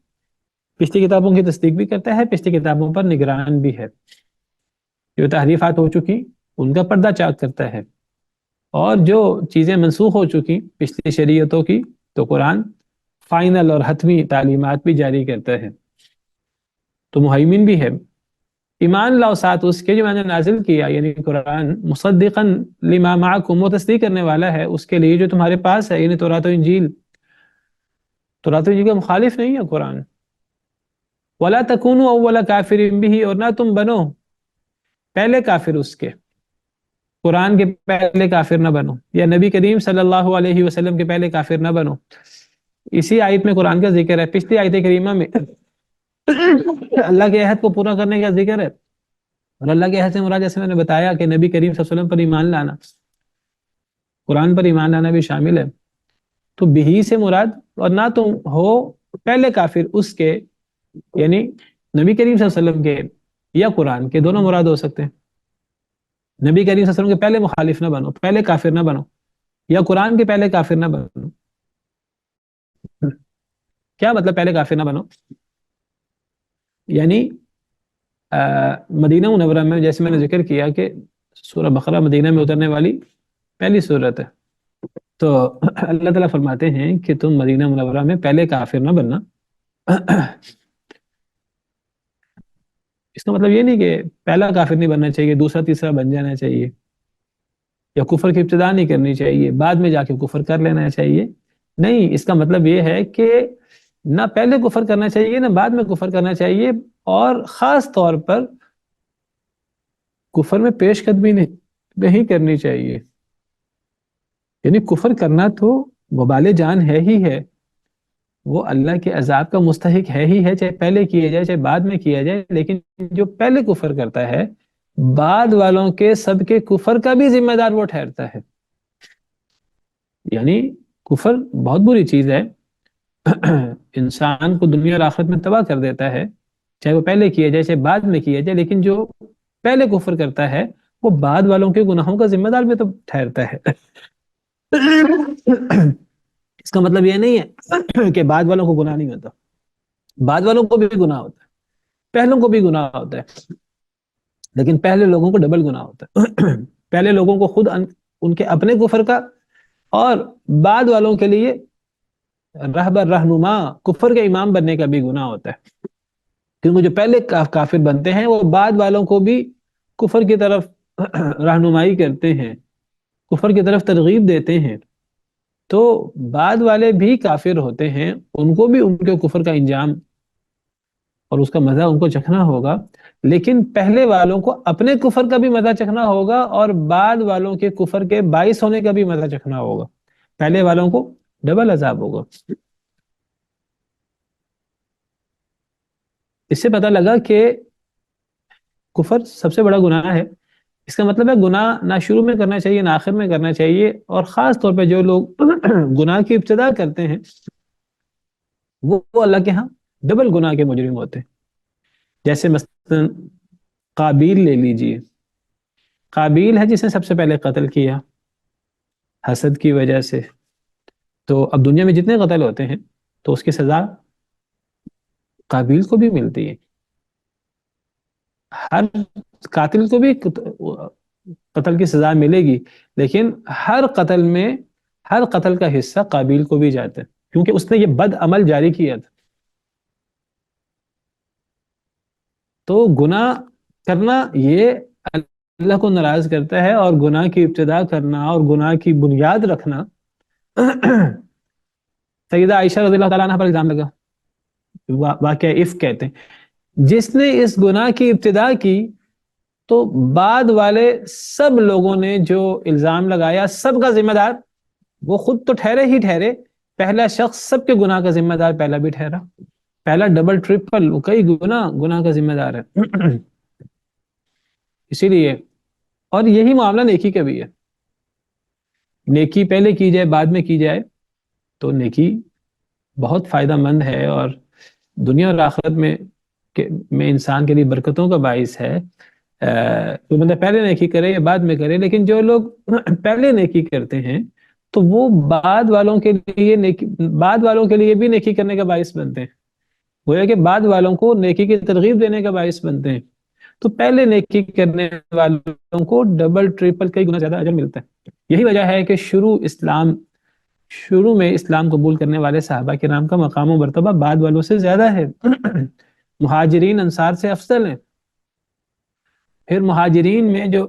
Speaker 1: پچھلی کتابوں کی تصدیق بھی کرتا ہے، پچھلی کتابوں پر نگران بھی ہے، جو تحریفات ہو چکی ان کا پردہ چاک کرتا ہے، اور جو چیزیں منسوخ ہو چکی پچھلی شریعتوں کی تو قرآن فائنل اور حتمی تعلیمات بھی جاری کرتا ہے، تو مہیمن بھی ہے۔ ایمان لاؤ ساتھ اس کے جو میں نے نازل کیا، یعنی قرآن، مصدقا لما معکم، وہ تصدیق کرنے والا ہے اس کے لیے جو تمہارے پاس ہے، یعنی تورات و انجیل۔ تورات و انجیل کا مخالف نہیں ہے قرآن۔ ولا تکونوا اول کافر بہ، اور نہ تم بنو پہلے کافر اس کے، قرآن کے پہلے کافر نہ بنو، یا نبی کریم صلی اللہ علیہ وسلم کے پہلے کافر نہ بنو۔ اسی آیت میں قرآن کا ذکر ہے، پچھلی آیت کریمہ میں اللہ کے عہد کو پورا کرنے کا ذکر ہے، اور اللہ کے عہد سے مراد جیسے میں نے بتایا کہ نبی کریم صلی اللہ علیہ وسلم پر ایمان لانا، قرآن پر ایمان لانا بھی شامل ہے۔ تو بہی سے مراد، اور نہ تم ہو پہلے کافر اس کے، یعنی نبی کریم صلی اللہ علیہ وسلم کے یا قرآن کے، دونوں مراد ہو سکتے ہیں۔ نبی کریم صلی اللہ علیہ وسلم کے پہلے مخالف نہ بنو، پہلے کافر نہ بنو، یا قرآن کے پہلے کافر نہ بنو۔ کیا مطلب پہلے کافر نہ بنو؟ یعنی مدینہ منورہ میں جیسے میں نے ذکر کیا کہ سورہ بقرہ مدینہ میں اترنے والی پہلی سورت ہے، تو اللہ تعالیٰ فرماتے ہیں کہ تم مدینہ منورہ میں پہلے کافر نہ بننا. اس کا مطلب یہ نہیں کہ پہلا کافر نہیں بننا چاہیے، دوسرا تیسرا بن جانا چاہیے، یا کفر کی ابتدا نہیں کرنی چاہیے، بعد میں جا کے کفر کر لینا چاہیے. نہیں، اس کا مطلب یہ ہے کہ نہ پہلے کفر کرنا چاہیے نہ بعد میں کفر کرنا چاہیے، اور خاص طور پر کفر میں پیش قدمی نہیں کرنی چاہیے. یعنی کفر کرنا تو وبال جان ہے ہی ہے، وہ اللہ کے عذاب کا مستحق ہے ہی ہے، چاہے پہلے کیا جائے چاہے بعد میں کیا جائے. لیکن جو پہلے کفر کرتا ہے، بعد والوں کے سب کے کفر کا بھی ذمہ دار وہ ٹھہرتا ہے. یعنی کفر بہت بری چیز ہے، انسان کو دنیا اور آخرت میں تباہ کر دیتا ہے، چاہے وہ پہلے کیا جائے چاہے بعد میں کیا جائے. لیکن جو پہلے کفر کرتا ہے وہ بعد والوں کے گناہوں کا ذمہ دار بھی تو ٹھہرتا ہے. اس کا مطلب یہ نہیں ہے کہ بعد والوں کو گناہ نہیں ہوتا، بعد والوں کو بھی گناہ ہوتا ہے، پہلوں کو بھی گناہ ہوتا ہے، لیکن پہلے لوگوں کو ڈبل گناہ ہوتا ہے. پہلے لوگوں کو خود ان کے اپنے کفر کا، اور بعد والوں کے لیے رہبر رہنما کفر کے امام بننے کا بھی گناہ ہوتا ہے. کیونکہ جو پہلے کافر بنتے ہیں وہ بعد والوں کو بھی کفر کی طرف رہنمائی کرتے ہیں، کفر کی طرف ترغیب دیتے ہیں. تو بعد والے بھی کافر ہوتے ہیں، ان کو بھی ان کے کفر کا انجام اور اس کا مزہ ان کو چکھنا ہوگا. لیکن پہلے والوں کو اپنے کفر کا بھی مزہ چکھنا ہوگا، اور بعد والوں کے کفر کے باعث ہونے کا بھی مزہ چکھنا ہوگا. پہلے والوں کو ڈبل عذاب ہوگا. اس سے پتہ لگا کہ کفر سب سے بڑا گناہ ہے. اس کا مطلب ہے گناہ نہ شروع میں کرنا چاہیے نہ آخر میں کرنا چاہیے. اور خاص طور پہ جو لوگ گناہ کی ابتدا کرتے ہیں وہ اللہ کے ہاں ڈبل گناہ کے مجرم ہوتے ہیں. جیسے مثلا قابیل لے لیجئے. قابیل ہے جس نے سب سے پہلے قتل کیا حسد کی وجہ سے. تو اب دنیا میں جتنے قتل ہوتے ہیں تو اس کی سزا قابیل کو بھی ملتی ہے. ہر قاتل کو بھی قتل کی سزا ملے گی، لیکن ہر قتل کا حصہ قابیل کو بھی جاتا ہے، کیونکہ اس نے یہ بد عمل جاری کیا تھا. تو گناہ کرنا یہ اللہ کو ناراض کرتا ہے، اور گناہ کی ابتدا کرنا اور گناہ کی بنیاد رکھنا. سیدہ عائشہ رضی اللہ تعالیٰ عنہ پر الزام لگا، واقعہ عفک کہتے ہیں. جس نے اس گناہ کی ابتدا کی تو بعد والے سب لوگوں نے جو الزام لگایا سب کا ذمہ دار وہ خود تو ٹھہرے ہی ٹھہرے. پہلا شخص سب کے گناہ کا ذمہ دار پہلا بھی ٹھہرا. پہلا ڈبل ٹرپل کئی گناہ کا ذمہ دار ہے. اسی لیے اور یہی معاملہ نیکی کا بھی ہے. نیکی پہلے کی جائے بعد میں کی جائے تو نیکی بہت فائدہ مند ہے، اور دنیا اور آخرت میں انسان کے لیے برکتوں کا باعث ہے. تو بندہ پہلے نیکی کرے یا بعد میں کرے، لیکن جو لوگ پہلے نیکی کرتے ہیں تو وہ بعد والوں کے لیے بھی نیکی کرنے کا باعث بنتے ہیں. وہ ہے کہ بعد والوں کو نیکی کی ترغیب دینے کا باعث بنتے ہیں. تو پہلے نیکی کرنے والوں کو ڈبل ٹرپل کئی گنا زیادہ اجر ملتا ہے. یہی وجہ ہے کہ شروع میں اسلام قبول کرنے والے صحابہ کرام کا مقام و مرتبہ بعد والوں سے زیادہ ہے. مہاجرین انصار سے افضل ہیں. پھر مہاجرین میں جو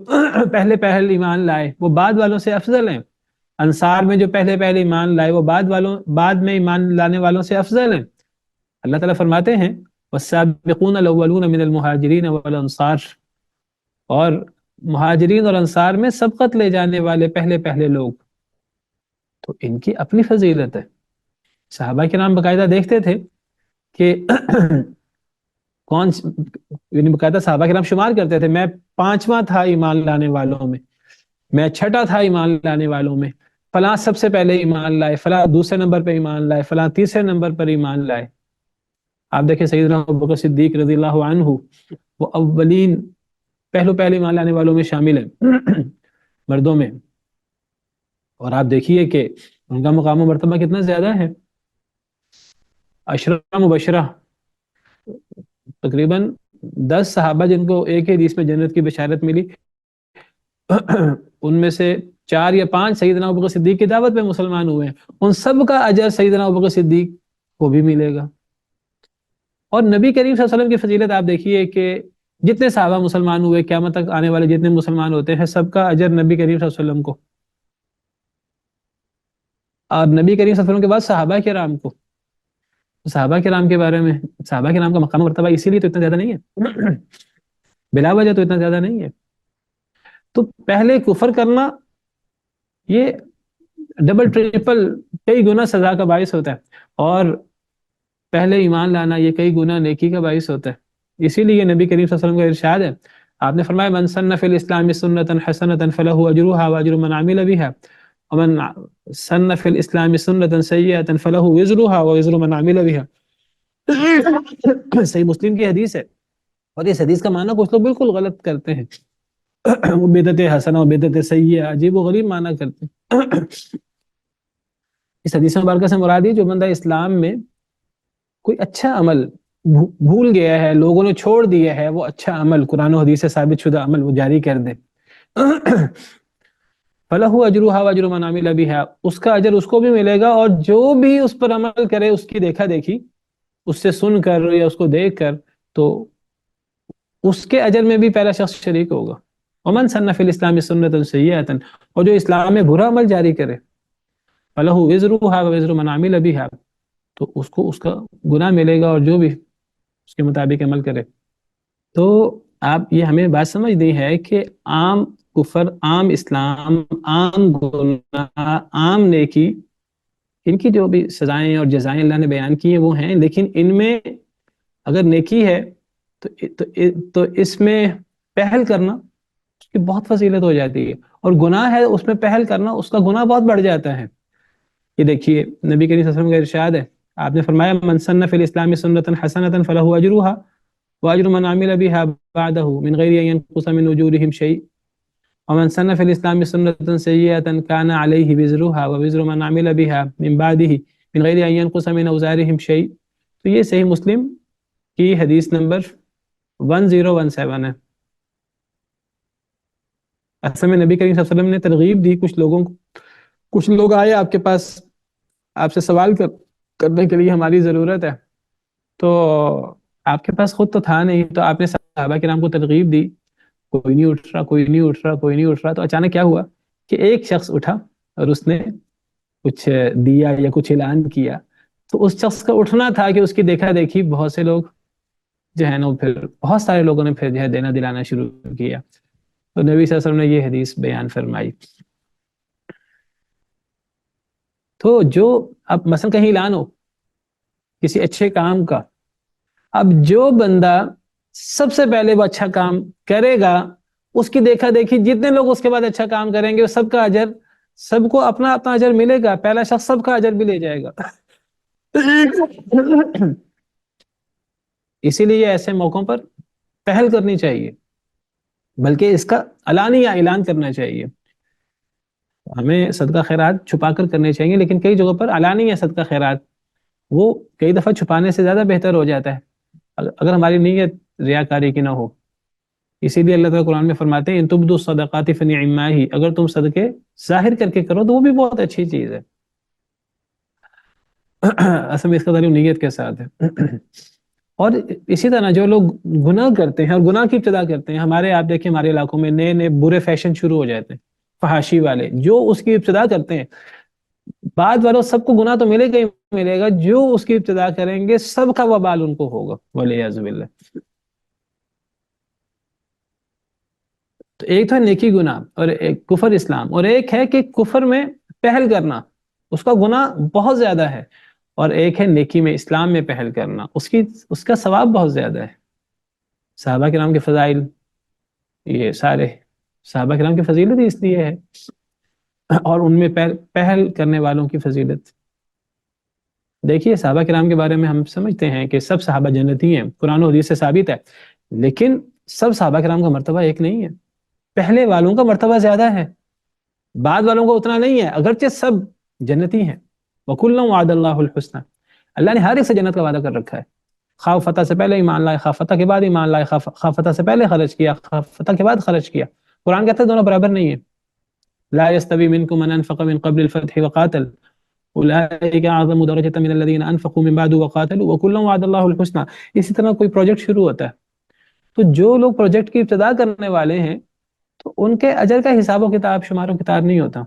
Speaker 1: پہلے ایمان لائے وہ بعد والوں سے افضل ہیں. انصار میں جو پہلے ایمان لائے وہ بعد میں ایمان لانے والوں سے افضل ہیں. اللہ تعالیٰ فرماتے ہیں والسابقون الاولون من المہاجرین والانصار، اور مہاجرین اور انصار میں سبقت لے جانے والے پہلے لوگ، تو ان کی اپنی فضیلت ہے. صحابہ کرام باقاعدہ دیکھتے تھے کہ یعنی باقاعدہ صحابہ کرام شمار کرتے تھے، میں 5واں تھا ایمان لانے والوں میں، میں 6ٹھا تھا ایمان لانے والوں میں، فلاں سب سے پہلے ایمان لائے، فلاں دوسرے نمبر پہ ایمان لائے، فلاں تیسرے نمبر پر ایمان لائے. آپ دیکھیں سیدنا ابوبکر صدیق رضی اللہ عنہ وہ اولین پہلے ایمان لانے والوں میں شامل ہیں مردوں میں. اور آپ دیکھیے کہ ان کا مقام و مرتبہ کتنا زیادہ ہے. عشرہ مبشرہ تقریباً 10 صحابہ جن کو ایک ہی حدیث میں جنت کی بشارت ملی، ان میں سے 4 یا 5 سیدنا ابوبکر صدیق کی دعوت پہ مسلمان ہوئے ہیں، ان سب کا اجر سیدنا ابوبکر صدیق کو بھی ملے گا۔ اور نبی کریم صلی اللہ علیہ وسلم کی فضیلت آپ دیکھیے کہ جتنے صحابہ مسلمان ہوئے، قیامت تک آنے والے جتنے مسلمان ہوتے ہیں، سب کا اجر نبی کریم صلی اللہ علیہ وسلم کو، اور نبی کریم صلی اللہ علیہ وسلم کے بعد صحابہ کرام کو۔ صحابہ کرام کے بارے میں، صحابہ کرام کا مقام مرتبہ اسی لیے تو اتنا زیادہ نہیں ہے، بلا وجہ تو اتنا زیادہ نہیں ہے۔ تو پہلے کفر کرنا یہ ڈبل ٹریپل کئی گنا سزا کا باعث ہوتا ہے، اور پہلے ایمان لانا یہ کئی گنا نیکی کا باعث ہوتا ہے۔ اسی لیے نبی کریم صلی اللہ علیہ وسلم کا ارشاد ہے، آپ نے فرمایا من سن فی الاسلام سنۃ حسنۃ فلہ اجرها واجر من عمل بها ومن سن فی الاسلام سنۃ سیئۃ فلہ وزرها ووزر من عمل بها۔ صحیح مسلم کی حدیث ہے، اور اس حدیث کا معنی کچھ لوگ بالکل غلط کرتے ہیں، وہ بدعت حسنہ و بدعت سیئہ عجیب و غریب معنی کرتے ہیں۔ اس حدیث مبارکہ سے مراد یہ جو بندہ اسلام میں کوئی اچھا عمل بھول گیا ہے، لوگوں نے چھوڑ دیا ہے، وہ اچھا عمل قرآن و حدیث سے ثابت شدہ عمل وہ جاری کر دے، فَلَهُ أَجْرُهَا وَأَجْرُ مَنْ عَمِلَ بِهَا، اس کا اجر اس کو بھی ملے گا، اور جو بھی اس پر عمل کرے اس کی دیکھا دیکھی، اس سے سن کر یا اس کو دیکھ کر، تو اس کے اجر میں بھی پہلا شخص شریک ہوگا۔ وَمَنْ سَنَّ فِي الْإِسْلَامِ سُنَّةً سَيِّئَةً، اور جو اسلام میں برا عمل جاری کرے، فَلَهُ وِزْرُهَا وَوِزْرُ مَنْ عَمِلَ بِهَا، تو اس کو اس کا گناہ ملے گا، اور جو بھی اس کے مطابق عمل کرے۔ تو آپ یہ ہمیں بات سمجھ دی ہے کہ عام کفر، عام اسلام، عام گناہ، عام نیکی، ان کی جو بھی سزائیں اور جزائیں اللہ نے بیان کی ہیں وہ ہیں، لیکن ان میں اگر نیکی ہے تو اس میں پہل کرنا اس کی بہت فضیلت ہو جاتی ہے، اور گناہ ہے اس میں پہل کرنا اس کا گناہ بہت بڑھ جاتا ہے۔ یہ دیکھیے نبی کریم صلی اللہ علیہ وسلم کا ارشاد ہے، آپ نے فرمایا من سن فی الاسلام سنۃ حسنۃ فلہ اجرها واجر من عمل بها بعده من غیر ان ينقص من اجورهم شیء ومن سن فی الاسلام سنۃ سیئۃ كان علیہ وزرها ووزر من عمل بها من بعده من غیر ان ينقص من اوزارهم شیء۔ تو یہ صحیح مسلم کی حدیث نمبر 1017 ہے۔ اصل میں نبی کریم صلی اللہ علیہ وسلم نے ترغیب دی کچھ لوگوں کو، کچھ لوگ آئے آپ کے پاس، آپ سے سوال کرنے کے لیے ہماری ضرورت ہے، تو آپ کے پاس خود تو تھا نہیں، تو آپ نے صحابہ کرام کو ترغیب دی، کوئی نہیں اٹھ رہا، کوئی نہیں اٹھ رہا، کوئی نہیں اٹھ رہا، تو اچانک کیا ہوا کہ ایک شخص اٹھا اور اس نے کچھ دیا یا کچھ اعلان کیا، تو اس شخص کا اٹھنا تھا کہ اس کی دیکھا دیکھی بہت سے لوگ جو ہے نا پھر بہت سارے لوگوں نے پھر جو ہے دینا دلانا شروع کیا، تو نبی صلی اللہ علیہ وسلم نے یہ حدیث بیان فرمائی۔ تو جو اب مثلا کہیں اعلان ہو کسی اچھے کام کا، اب جو بندہ سب سے پہلے وہ اچھا کام کرے گا، اس کی دیکھا دیکھی جتنے لوگ اس کے بعد اچھا کام کریں گے، سب کا اجر، سب کو اپنا اپنا اجر ملے گا، پہلا شخص سب کا اجر بھی لے جائے گا۔ اسی لیے ایسے موقعوں پر پہل کرنی چاہیے، بلکہ اس کا علانیہ اعلان کرنا چاہیے۔ ہمیں صدقہ خیرات چھپا کر کرنے چاہیے، لیکن کئی جگہوں پر علانیہ صدقہ خیرات وہ کئی دفعہ چھپانے سے زیادہ بہتر ہو جاتا ہے اگر ہماری نیت ریاکاری کی نہ ہو۔ اسی لیے اللہ تعالیٰ قرآن میں فرماتے ہیں ان تبدوا الصدقات فنعما ہی، اگر تم صدقے ظاہر کر کے کرو تو وہ بھی بہت اچھی چیز ہے۔ اصل میں اس کا تعلق نیت کے ساتھ ہے۔ اور اسی طرح جو لوگ گناہ کرتے ہیں اور گناہ کی ابتدا کرتے ہیں، ہمارے آپ دیکھیں ہمارے علاقوں میں نئے نئے برے فیشن شروع ہو جاتے ہیں، فحاشی والے، جو اس کی ابتدا کرتے ہیں، بعد والوں سب کو گناہ تو ملے گا ہی ملے گا، جو اس کی ابتدا کریں گے سب کا وبال ان کو ہوگا، والعیاذ باللہ۔ تو ایک تو نیکی گناہ، اور ایک کفر اسلام، اور ایک ہے کہ کفر میں پہل کرنا اس کا گناہ بہت زیادہ ہے، اور ایک ہے نیکی میں اسلام میں پہل کرنا اس کا ثواب بہت زیادہ ہے۔ صحابہ کرام کے فضائل، یہ سارے صحابہ کرام کی فضیلت اس لیے ہے، اور ان میں پہل کرنے والوں کی فضیلت دیکھیے۔ صحابہ کرام کے بارے میں ہم سمجھتے ہیں کہ سب صحابہ جنتی ہیں، قرآن و حدیث سے ثابت ہے، لیکن سب صحابہ کرام کا مرتبہ ایک نہیں ہے، پہلے والوں کا مرتبہ زیادہ ہے، بعد والوں کا اتنا نہیں ہے، اگرچہ سب جنتی ہیں۔ وَكُلًّا وَعَدَ اللَّهُ الْحُسْنَى، اللہ نے ہر ایک سے جنت کا وعدہ کر رکھا ہے، خواہ فتح سے پہلے ایمان لائے، خواہ فتح کے بعد ایمان لائے، خواہ فتح سے پہلے خرچ کیا، خواہ فتح کے بعد خرچ کیا۔ قرآن کہتا ہے دونوں برابر نہیں ہیں، لا يستوي منكم من انفق من قبل الفتح وقاتل اولئک اعظم درجة من الذین انفقوا من بعد وقاتلوا وکلا وعد اللہ الحسنى. اسی طرح کوئی پروجیکٹ شروع ہوتا ہے تو جو لوگ پروجیکٹ کی ابتدا کرنے والے ہیں تو ان کے اجر کا حساب و کتاب شمار و کتاب نہیں ہوتا.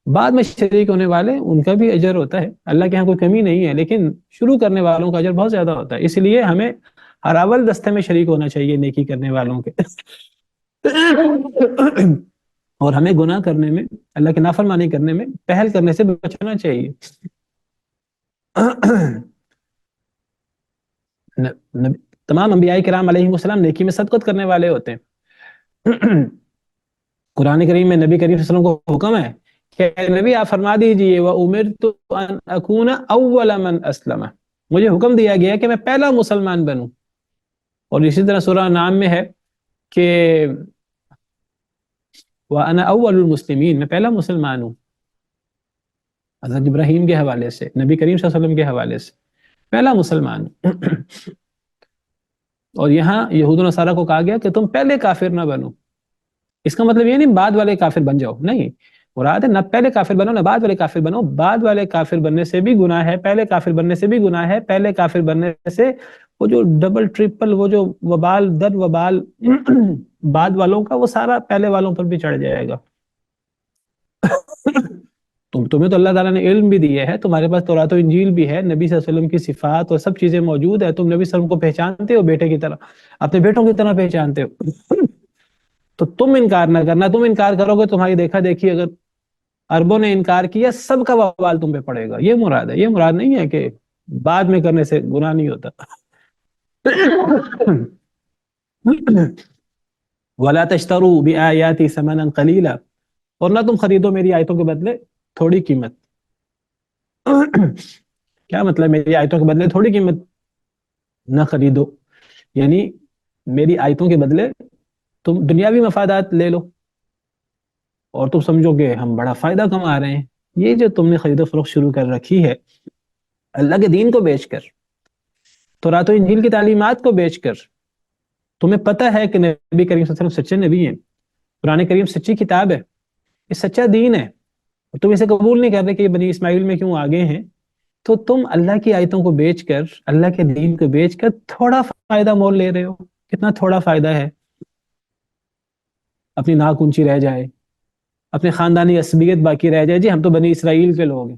Speaker 1: بعد میں شریک ہونے والے ان کا بھی اجر ہوتا ہے, اللہ کے ہاں کوئی کمی نہیں ہے, لیکن شروع کرنے والوں کا اجر بہت زیادہ ہوتا ہے. اس لیے ہمیں ہر اول دستے میں شریک ہونا چاہیے نیکی کرنے والوں کے. اور ہمیں گناہ کرنے میں, اللہ کی نافرمانی کرنے میں پہل کرنے سے بچنا چاہیے. تمام انبیاء کرام علیہ السلام نیکی میں سبقت کرنے والے ہوتے ہیں. قرآن کریم میں نبی کریم صلی اللہ علیہ وسلم کو حکم ہے کہ نبی آپ فرما دیجئے وَأُمِرْتُ أَنْ أَكُونَ أَوَّلَ مَنْ أَسْلَمَ, مجھے حکم دیا گیا کہ میں پہلا مسلمان بنوں. اور اسی طرح سورہ نام میں ہے کہ وَأَنَا أَوَّلُ الْمُسْلِمِينَ, میں پہلا مسلمان ہوں. حضرت ابراہیم کے حوالے سے, نبی کریم صلی اللہ علیہ وسلم کے حوالے سے پہلا مسلمان ہوں. اور یہاں یہود و نصارہ کو کہا گیا کہ تم پہلے کافر نہ بنو. اس کا مطلب یہ نہیں بعد والے کافر بن جاؤ, نہیں, مراد ہے نہ پہلے کافر بنو نہ بعد والے کافر بنو. بعد والے کافر بننے سے بھی گناہ ہے, پہلے کافر بننے سے بھی گناہ ہے. پہلے کافر بننے سے وہ جو ڈبل ٹرپل وہ جو وبال در وبال بعد والوں کا وہ سارا پہلے والوں پر بھی چڑھ جائے گا. تمہیں تو اللہ تعالیٰ نے علم بھی دیا ہے, تمہارے پاس تورات و انجیل بھی ہے, نبی صلی اللہ علیہ وسلم کی صفات اور سب چیزیں موجود ہے, تم نبی صلی اللہ علیہ وسلم کو پہچانتے ہو بیٹے کی طرح, اپنے بیٹوں کی طرح پہچانتے ہو. تو تم انکار نہ کرنا, تم انکار کرو گے تمہاری دیکھا دیکھی اگر عربوں نے انکار کیا سب کا وبال تم پہ پڑے گا. یہ مراد ہے, یہ مراد نہیں ہے کہ بعد میں کرنے سے گناہ نہیں ہوتا. وَلَا تَشْتَرُوا بِآيَاتِي ثَمَنًا قَلِيلًا, اور نہ تم خریدو میری آیتوں کے بدلے تھوڑی قیمت. کیا مطلب میری آیتوں کے بدلے تھوڑی قیمت نہ خریدو, یعنی میری آیتوں کے بدلے تم دنیاوی مفادات لے لو اور تم سمجھو کہ ہم بڑا فائدہ کما رہے ہیں. یہ جو تم نے خرید و فروخت شروع کر رکھی ہے اللہ کے دین کو بیچ کر, تورات و انجیل کی تعلیمات کو بیچ کر, تمہیں پتہ ہے کہ نبی کریم صلی اللہ علیہ وسلم سچے نبی ہیں, قرآن کریم سچی کتاب ہے, یہ سچا دین ہے, اور تم اسے قبول نہیں کر رہے کہ یہ بنی اسماعیل میں کیوں آگے ہیں, تو تم اللہ کی آیتوں کو بیچ کر, اللہ کے دین کو بیچ کر تھوڑا فائدہ مول لے رہے ہو. کتنا تھوڑا فائدہ ہے, اپنی ناک اونچی رہ جائے, اپنے خاندانی عصبیت باقی رہ جائے, جی ہم تو بنی اسرائیل کے لوگ ہیں,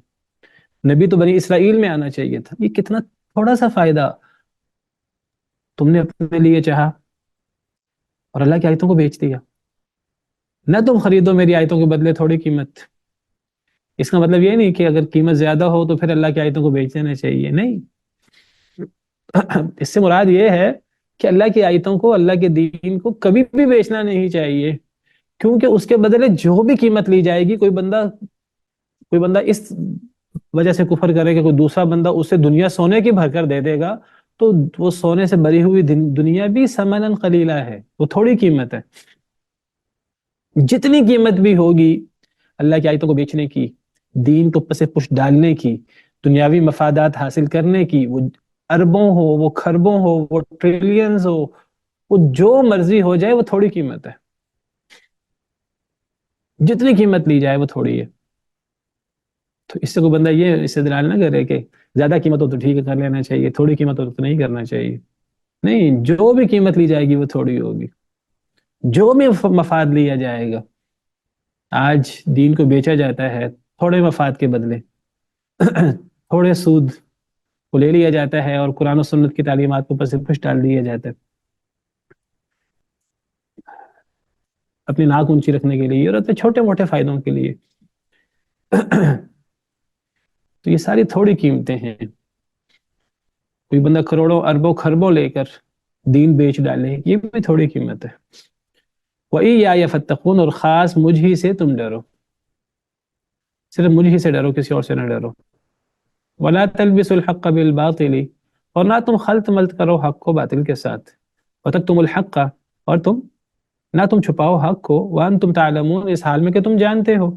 Speaker 1: نبی تو بنی اسرائیل میں آنا چاہیے تھا. یہ کتنا تھوڑا سا فائدہ تم نے اپنے لیے چاہا اور اللہ کی آیتوں کو بیچ دیا. نہ تم خریدو میری آیتوں کے بدلے تھوڑی قیمت. اس کا مطلب یہ نہیں کہ اگر قیمت زیادہ ہو تو پھر اللہ کی آیتوں کو بیچ دینا چاہیے, نہیں. اس سے مراد یہ ہے کہ اللہ کی آیتوں کو, اللہ کے دین کو کبھی بھی بیچنا نہیں چاہیے, کیونکہ اس کے بدلے جو بھی قیمت لی جائے گی, کوئی بندہ اس وجہ سے کفر کرے کہ کوئی دوسرا بندہ اسے دنیا سونے کی بھر کر دے دے گا, تو وہ سونے سے بری ہوئی دنیا بھی ثمناً قلیلہ ہے, وہ تھوڑی قیمت ہے. جتنی قیمت بھی ہوگی اللہ کی آیتوں کو بیچنے کی, دین کو پس پش ڈالنے کی, دنیاوی مفادات حاصل کرنے کی, وہ اربوں ہو, وہ کھربوں ہو, وہ ٹریلینز ہو, وہ جو مرضی ہو جائے, وہ تھوڑی قیمت ہے. جتنی قیمت لی جائے وہ تھوڑی ہے. تو اس سے کوئی بندہ یہ استدلال نہ کرے کہ زیادہ قیمت ہو تو ٹھیک ہے کر لینا چاہیے, تھوڑی قیمت ہو تو نہیں کرنا چاہیے. نہیں, جو بھی قیمت لی جائے گی وہ تھوڑی ہوگی, جو بھی مفاد لیا جائے گا. آج دین کو بیچا جاتا ہے تھوڑے مفاد کے بدلے, تھوڑے سود کو لے لیا جاتا ہے اور قرآن و سنت کی تعلیمات کو پس پش ڈال دیا جاتا ہے اپنی ناک اونچی رکھنے کے لیے اور اپنے چھوٹے موٹے فائدوں کے لیے. تو یہ ساری تھوڑی قیمتیں ہیں. کوئی بندہ کروڑوں اربوں خربوں لے کر دین بیچ ڈالے, یہ بھی تھوڑی قیمت ہے. وَإِيَّايَ فَاتَّقُونَ, اور خاص مجھ ہی سے تم ڈرو, صرف مجھ ہی سے ڈرو, کسی اور سے نہ ڈرو. وَلَا تَلْبِسُوا الْحَقَّ بِالْبَاطِلِ, اور نہ تم خلط ملط کرو حق کو باطل کے ساتھ. وَتَكْتُمُوا الْحَقَّ, اور نہ تم چھپاؤ حق کو. وَأَنْتُمْ تَعْلَمُونَ, اس حال میں کہ تم جانتے ہو.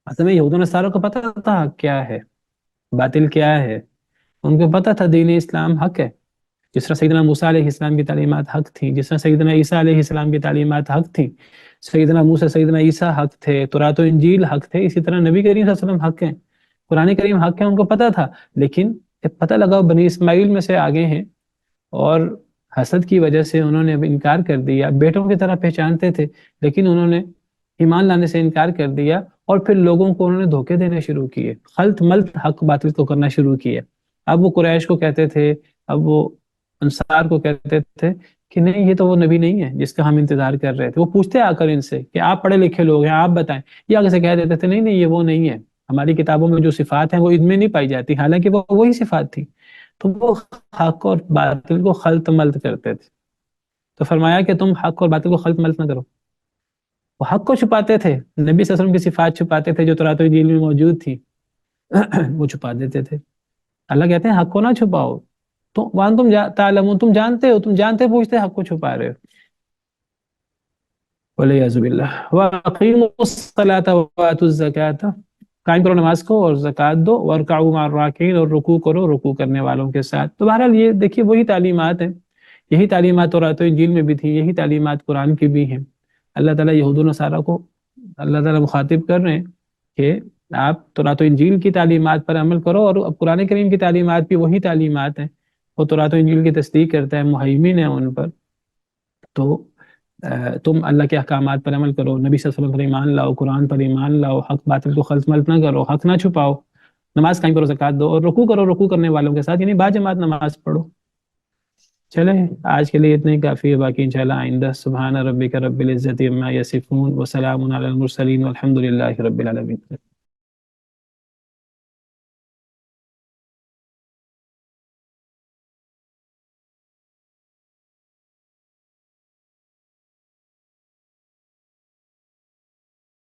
Speaker 1: اصل میں یہود و نصارہ کو پتہ تھا حق کیا ہے, باطل کیا ہے. ان کو پتہ تھا دین اسلام حق ہے, جس طرح سیدنا موسیٰ علیہ السلام کی تعلیمات حق تھیں, جس طرح سیدنا عیسیٰ علیہ السلام کی تعلیمات حق تھیں, سیدنا موسیٰ سیدنا عیسیٰ حق تھے، تورات و انجیل حق تھے، اسی طرح نبی کریم صلی اللہ علیہ وسلم حق ہیں، قرآن کریم حق ہے، ان کو پتہ تھا، لیکن جب پتہ لگا بنی اسماعیل میں سے آگے ہیں اور حسد کی وجہ سے انہوں نے انکار کر دیا، بیٹوں کی طرح پہچانتے تھے لیکن انہوں نے ایمان لانے سے انکار کر دیا، اور پھر لوگوں کو انہوں نے دھوکے دینے شروع کیے، خلط ملط حق باطل کو کرنا شروع کیا۔ اب وہ قریش کو کہتے تھے، اب وہ انصار کو کہتے تھے کہ نہیں یہ تو وہ نبی نہیں ہے جس کا ہم انتظار کر رہے تھے۔ وہ پوچھتے آ کر ان سے کہ آپ پڑھے لکھے لوگ ہیں، آپ بتائیں، یہ آگے سے کہہ دیتے تھے نہیں نہیں یہ وہ نہیں ہے، ہماری کتابوں میں جو صفات ہیں وہ ان میں نہیں پائی جاتی، حالانکہ وہ وہی صفات تھی۔ تو وہ حق اور باطل کو خلط ملط کرتے تھے۔ تو فرمایا کہ تم حق اور باطل کو خلط ملط نہ کرو۔ وہ حق کو چھپاتے تھے، نبی صلی اللہ علیہ وسلم کی صفات چھپاتے تھے جو تورات و انجیل میں موجود تھی وہ چھپا دیتے تھے۔ اللہ کہتے ہیں حق کو نہ چھپاؤ، تو وان تعلمون، تم جانتے ہو، تم جانتے پوچھتے حق کو چھپا رہے ہو۔ وَلِيَعْوذُ بِاللَّهِ وَأَقِيمُوا الصَّلَاةَ وَآتُوا الزَّكَاةَ، قائم کرو نماز کو اور زکوٰۃ دو، وَارْكَعُوا مَعَ الرَّاكِعِينَ، اور رکوع کرو رکوع کرنے والوں کے ساتھ۔ تو بہرحال یہ دیکھیے وہی تعلیمات ہیں، یہی تعلیمات تورات و انجیل میں بھی تھی، یہی تعلیمات قرآن کی بھی ہیں۔ اللہ تعالیٰ یہود و نصارہ کو اللہ تعالیٰ مخاطب کر رہے ہیں کہ آپ تورات و انجیل کی تعلیمات پر عمل کرو، اور اب قرآن کریم کی تعلیمات بھی وہی تعلیمات ہیں، وہ تورات و انجیل کی تصدیق کرتا ہے، مہیمن ہے ان پر۔ تو تم اللہ کے احکامات پر عمل کرو، نبی صلی اللہ علیہ وسلم پر ایمان لاؤ، قرآن پر ایمان لاؤ، حق باطل کو خلط ملط نہ کرو، حق نہ چھپاؤ، نماز قائم کرو، زکوٰۃ دو، اور رکوع کرو رکوع کرنے والوں کے ساتھ، یعنی با جماعت نماز پڑھو۔ چلیں آج کے لیے اتنا ہی کافی ہے، باقی انشاءاللہ آئندہ۔ سبحان ربک رب العزت عما یصفون وسلام علی المرسلین والحمد للہ رب العالمین۔